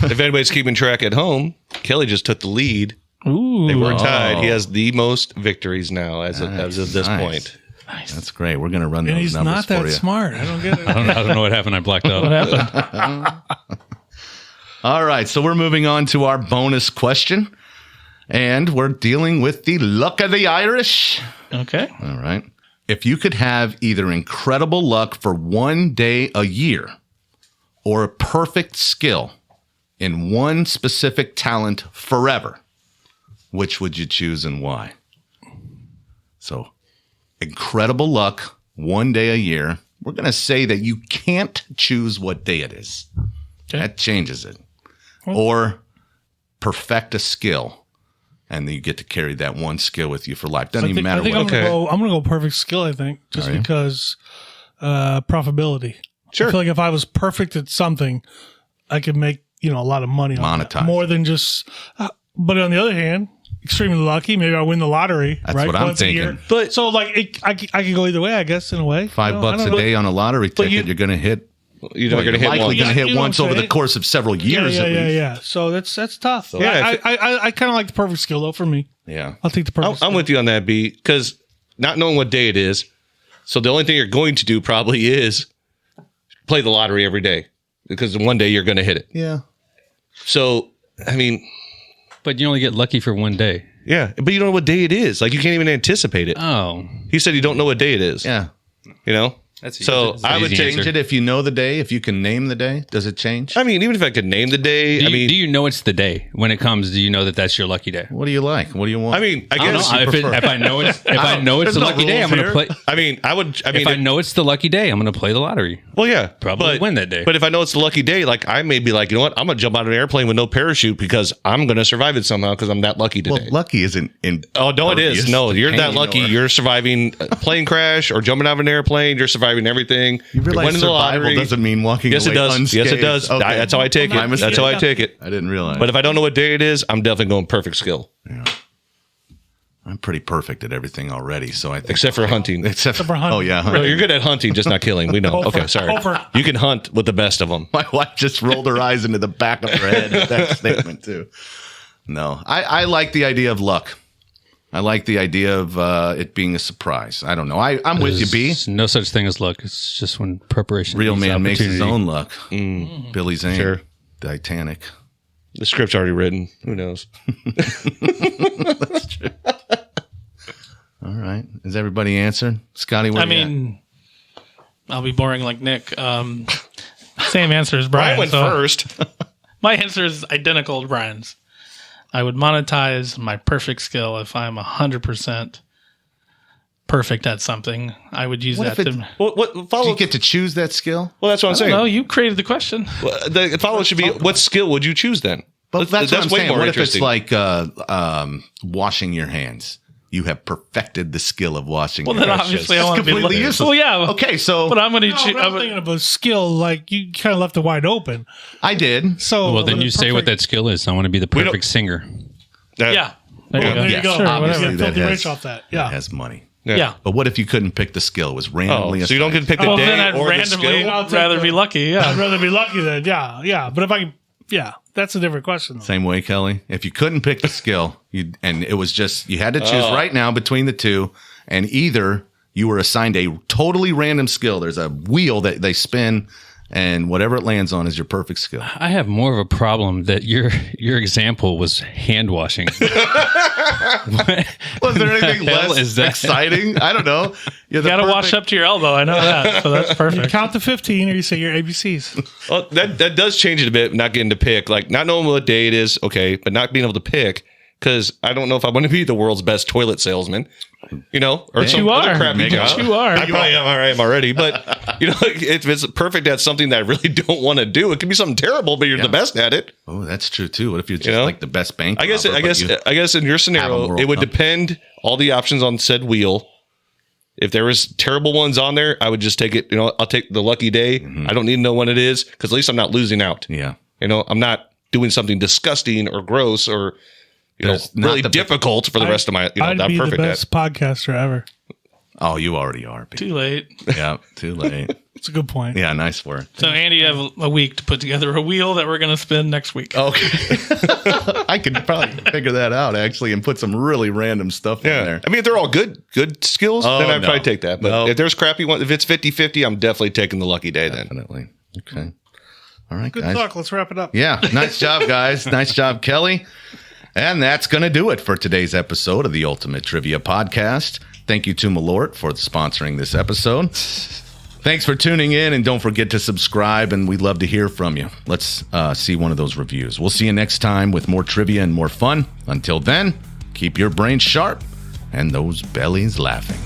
Speaker 6: If anybody's keeping track at home, Kelly just took the lead.
Speaker 5: Ooh.
Speaker 6: They were tied. He has the most victories now as of this
Speaker 2: Nice.
Speaker 6: point.
Speaker 2: That's great. We're going to run
Speaker 4: And
Speaker 2: those
Speaker 4: he's
Speaker 2: numbers
Speaker 4: not
Speaker 2: for
Speaker 4: that
Speaker 2: you.
Speaker 4: smart. I don't get it.
Speaker 3: I don't know what happened. I blacked out.
Speaker 5: What happened?
Speaker 2: All right, so we're moving on to our bonus question. And we're dealing with the luck of the Irish.
Speaker 5: Okay.
Speaker 2: All right. If you could have either incredible luck for one day a year or a perfect skill in one specific talent forever, which would you choose and why? So incredible luck one day a year. We're going to say that you can't choose what day it is.
Speaker 4: Okay.
Speaker 2: That changes it. Or perfect a skill, and then you get to carry that one skill with you for life. Doesn't even matter
Speaker 4: I think
Speaker 2: what.
Speaker 4: I'm gonna go perfect skill. I think just because profitability.
Speaker 6: Sure.
Speaker 4: I feel like if I was perfect at something, I could make a lot of money on
Speaker 2: Monetize.
Speaker 4: that. More than just. But on the other hand, extremely lucky. Maybe I win the lottery.
Speaker 2: That's
Speaker 4: right?
Speaker 2: what I'm
Speaker 4: Once a year.
Speaker 2: thinking.
Speaker 6: But-
Speaker 4: so like I could go either way. I guess in a way.
Speaker 2: $5 a day on a lottery ticket, you're going to hit.
Speaker 6: You're not going to hit
Speaker 2: likely
Speaker 6: one.
Speaker 2: going to hit
Speaker 4: You know
Speaker 2: once
Speaker 4: what I'm
Speaker 2: over the
Speaker 4: saying?
Speaker 2: course of several years at least.
Speaker 4: Yeah. So that's tough.
Speaker 6: Yeah,
Speaker 4: I kind of like the perfect skill though. For me,
Speaker 2: Yeah.
Speaker 4: I'll take the perfect.
Speaker 6: I'm
Speaker 4: skill.
Speaker 6: with you on that, B, because not knowing what day it is. So the only thing you're going to do probably is play the lottery every day, because one day you're going to hit it.
Speaker 2: Yeah.
Speaker 6: So, I mean,
Speaker 3: But you only get lucky for one day.
Speaker 6: yeah, but you don't know what day it is. Like, you can't even anticipate it.
Speaker 3: Oh,
Speaker 6: He said you don't know what day it is.
Speaker 2: Yeah.
Speaker 6: You know?
Speaker 3: That's
Speaker 6: So
Speaker 3: that's
Speaker 6: I would
Speaker 3: easy
Speaker 6: take
Speaker 2: Change it if you know the day. If you can name the day, does it change?
Speaker 6: I mean, even if I could name the day,
Speaker 3: Do you know it's the day when it comes? Do you know that that's your lucky day?
Speaker 2: What do you like? What do you want?
Speaker 6: I mean, I
Speaker 3: I don't
Speaker 6: guess.
Speaker 3: know. If I know it's
Speaker 2: There's
Speaker 3: the
Speaker 2: no
Speaker 3: lucky day, I'm
Speaker 2: rules
Speaker 3: going to
Speaker 2: here.
Speaker 3: play.
Speaker 6: I mean,
Speaker 3: If I know it's the lucky day, I'm going to play the lottery.
Speaker 6: well, yeah,
Speaker 3: Probably win that day.
Speaker 6: But if I know it's the lucky day, like, I may be like, you know what? I'm gonna jump out of an airplane with no parachute because I'm gonna survive it somehow because I'm that lucky today.
Speaker 2: well, lucky isn't in.
Speaker 6: Oh no, it is.
Speaker 2: pervious
Speaker 6: No,
Speaker 2: to
Speaker 6: you're that
Speaker 2: hanging
Speaker 6: lucky.
Speaker 2: nowhere.
Speaker 6: You're surviving a plane crash or jumping out of an airplane. You're surviving everything.
Speaker 2: You realize
Speaker 6: winning the
Speaker 2: survival
Speaker 6: lottery.
Speaker 2: doesn't mean walking
Speaker 6: Yes,
Speaker 2: away
Speaker 6: it does.
Speaker 2: unscathed.
Speaker 6: Yes, it does.
Speaker 2: Okay.
Speaker 6: That's how I take
Speaker 2: My
Speaker 6: it.
Speaker 2: mistake.
Speaker 6: That's how I take it.
Speaker 2: I didn't realize.
Speaker 6: But if I don't know what day it is, I'm definitely going perfect skill,
Speaker 2: I'm pretty perfect at everything already, so I think.
Speaker 6: except for hunting.
Speaker 2: Except
Speaker 4: for hunting.
Speaker 2: Oh yeah,
Speaker 6: No,
Speaker 2: hunting.
Speaker 6: you're good at hunting, just not killing. We know.
Speaker 4: Over.
Speaker 6: Okay, sorry.
Speaker 4: Over.
Speaker 6: You can hunt with the best of them.
Speaker 2: My wife just rolled her eyes into the back of her head with that statement too. No, I like the idea of luck. I like the idea of it being a surprise. I don't know. I'm with you, B.
Speaker 3: There's no such thing as luck. It's just when preparation.
Speaker 2: Real
Speaker 3: meets
Speaker 2: man makes his
Speaker 3: opportunity.
Speaker 2: own luck. Billy Zane,
Speaker 6: Sure.
Speaker 2: Titanic.
Speaker 6: The script's already written. Who knows?
Speaker 2: All right. Is everybody answered? Scotty, what
Speaker 5: I
Speaker 2: do you got?
Speaker 5: mean, I'll be boring like Nick. Same answer as Brian.
Speaker 6: I went
Speaker 5: so
Speaker 6: first.
Speaker 5: my answer is identical to Brian's. I would monetize my perfect skill if I'm 100% perfect at something. I would use
Speaker 2: What
Speaker 5: that
Speaker 2: if it-
Speaker 5: to.
Speaker 6: What
Speaker 2: Do
Speaker 6: follow?
Speaker 2: you get to choose that skill?
Speaker 6: Well, that's what I'm saying.
Speaker 5: No, you created the question.
Speaker 6: Well, the follow should be, what skill would you choose then?
Speaker 2: But that's what I'm
Speaker 6: way
Speaker 2: saying.
Speaker 6: more
Speaker 2: What if it's
Speaker 6: interesting.
Speaker 2: like washing your hands? You have perfected the skill of washing
Speaker 5: Well,
Speaker 2: your
Speaker 5: then
Speaker 2: hands.
Speaker 5: obviously I
Speaker 2: It's
Speaker 5: want to be
Speaker 2: completely
Speaker 5: lucky.
Speaker 2: useless.
Speaker 5: Well, yeah.
Speaker 2: Okay, so
Speaker 5: But I'm going to
Speaker 4: No,
Speaker 5: choose.
Speaker 4: but I'm thinking of a skill like you kind of left it wide open.
Speaker 2: I did.
Speaker 4: So
Speaker 3: Well, then
Speaker 4: the
Speaker 3: you say what
Speaker 4: perfect-
Speaker 3: that skill is. I want to be the
Speaker 6: don't-
Speaker 3: perfect singer.
Speaker 5: Yeah. There you
Speaker 6: Yeah.
Speaker 5: go.
Speaker 4: There you go.
Speaker 2: Sure,
Speaker 4: Obviously,
Speaker 2: whatever.
Speaker 4: get
Speaker 2: That
Speaker 4: filthy
Speaker 2: has-
Speaker 4: rich off that. Yeah.
Speaker 2: has money.
Speaker 5: Yeah.
Speaker 2: But what if you couldn't pick the skill? It was randomly
Speaker 6: So you don't get to pick the
Speaker 5: Well,
Speaker 6: day
Speaker 5: then I'd
Speaker 6: or the
Speaker 5: randomly
Speaker 6: skill?
Speaker 4: I'll take
Speaker 5: rather
Speaker 4: the-
Speaker 5: be lucky. Yeah.
Speaker 4: I'd rather be lucky then. Yeah. But if I can, that's a different question. Though.
Speaker 2: Same way, Kelly. If you couldn't pick the skill, and it was just you had to choose right now between the two, and either you were assigned a totally random skill. There's a wheel that they spin, and whatever it lands on is your perfect skill.
Speaker 3: I have more of a problem that your example was hand washing.
Speaker 2: Was there anything
Speaker 3: The hell
Speaker 2: less
Speaker 3: is that?
Speaker 2: exciting? I don't know. You're the
Speaker 5: Got to wash
Speaker 2: perfect-
Speaker 5: up to your elbow. I know that. So that's perfect.
Speaker 4: Count to 15, or you say your ABCs.
Speaker 6: Well, that does change it a bit, not getting to pick. Like, not knowing what day it is, okay, but not being able to pick, because I don't know if I want to be the world's best toilet salesman, you know, or some
Speaker 5: you
Speaker 6: other
Speaker 5: are.
Speaker 6: crappy
Speaker 5: But
Speaker 6: job.
Speaker 5: you are.
Speaker 6: I probably am. I am already. But, you know, if it's perfect at something that I really don't want to do, it could be something terrible, but you're the best at it.
Speaker 2: Oh, that's true too. What if you're just
Speaker 6: know?
Speaker 2: like the best bank?
Speaker 6: I guess
Speaker 2: robber, but you-
Speaker 6: in your
Speaker 2: have a
Speaker 6: scenario,
Speaker 2: world
Speaker 6: it would
Speaker 2: cup.
Speaker 6: depend all the options on said wheel. If there was terrible ones on there, I would just take it. You know, I'll take the lucky day. I don't need to know when it is, because at least I'm not losing out.
Speaker 2: yeah.
Speaker 6: You know, I'm not doing something disgusting or gross or
Speaker 2: There's not
Speaker 6: really
Speaker 2: the-
Speaker 6: difficult for the rest of my. You know,
Speaker 4: I'd
Speaker 6: not
Speaker 4: be the
Speaker 6: perfect at.
Speaker 4: best podcaster ever.
Speaker 2: Oh, you already are. Pete.
Speaker 5: Too late.
Speaker 2: Yeah, too late.
Speaker 4: It's a good point.
Speaker 2: Yeah, nice work.
Speaker 5: So, Andy, you have a week to put together a wheel that we're going to spin next week.
Speaker 2: Okay. I could probably figure that out actually and put some really random stuff in
Speaker 6: Yeah,
Speaker 2: there.
Speaker 6: I mean, if they're all good skills,
Speaker 2: Oh,
Speaker 6: then I'd
Speaker 2: no.
Speaker 6: probably take that. But
Speaker 2: No.
Speaker 6: if there's crappy ones, if it's 50-50, I'm definitely taking the lucky day then.
Speaker 2: Definitely. Okay. All right,
Speaker 4: Good
Speaker 2: guys.
Speaker 4: talk. Let's wrap it up.
Speaker 2: Yeah, nice job, guys. Nice job, Kelly. And that's going to do it for today's episode of the Ultimate Trivia Podcast. Thank you to Malort for sponsoring this episode. Thanks for tuning in, and don't forget to subscribe, and we'd love to hear from you. Let's see one of those reviews. We'll see you next time with more trivia and more fun. Until then, keep your brains sharp and those bellies laughing.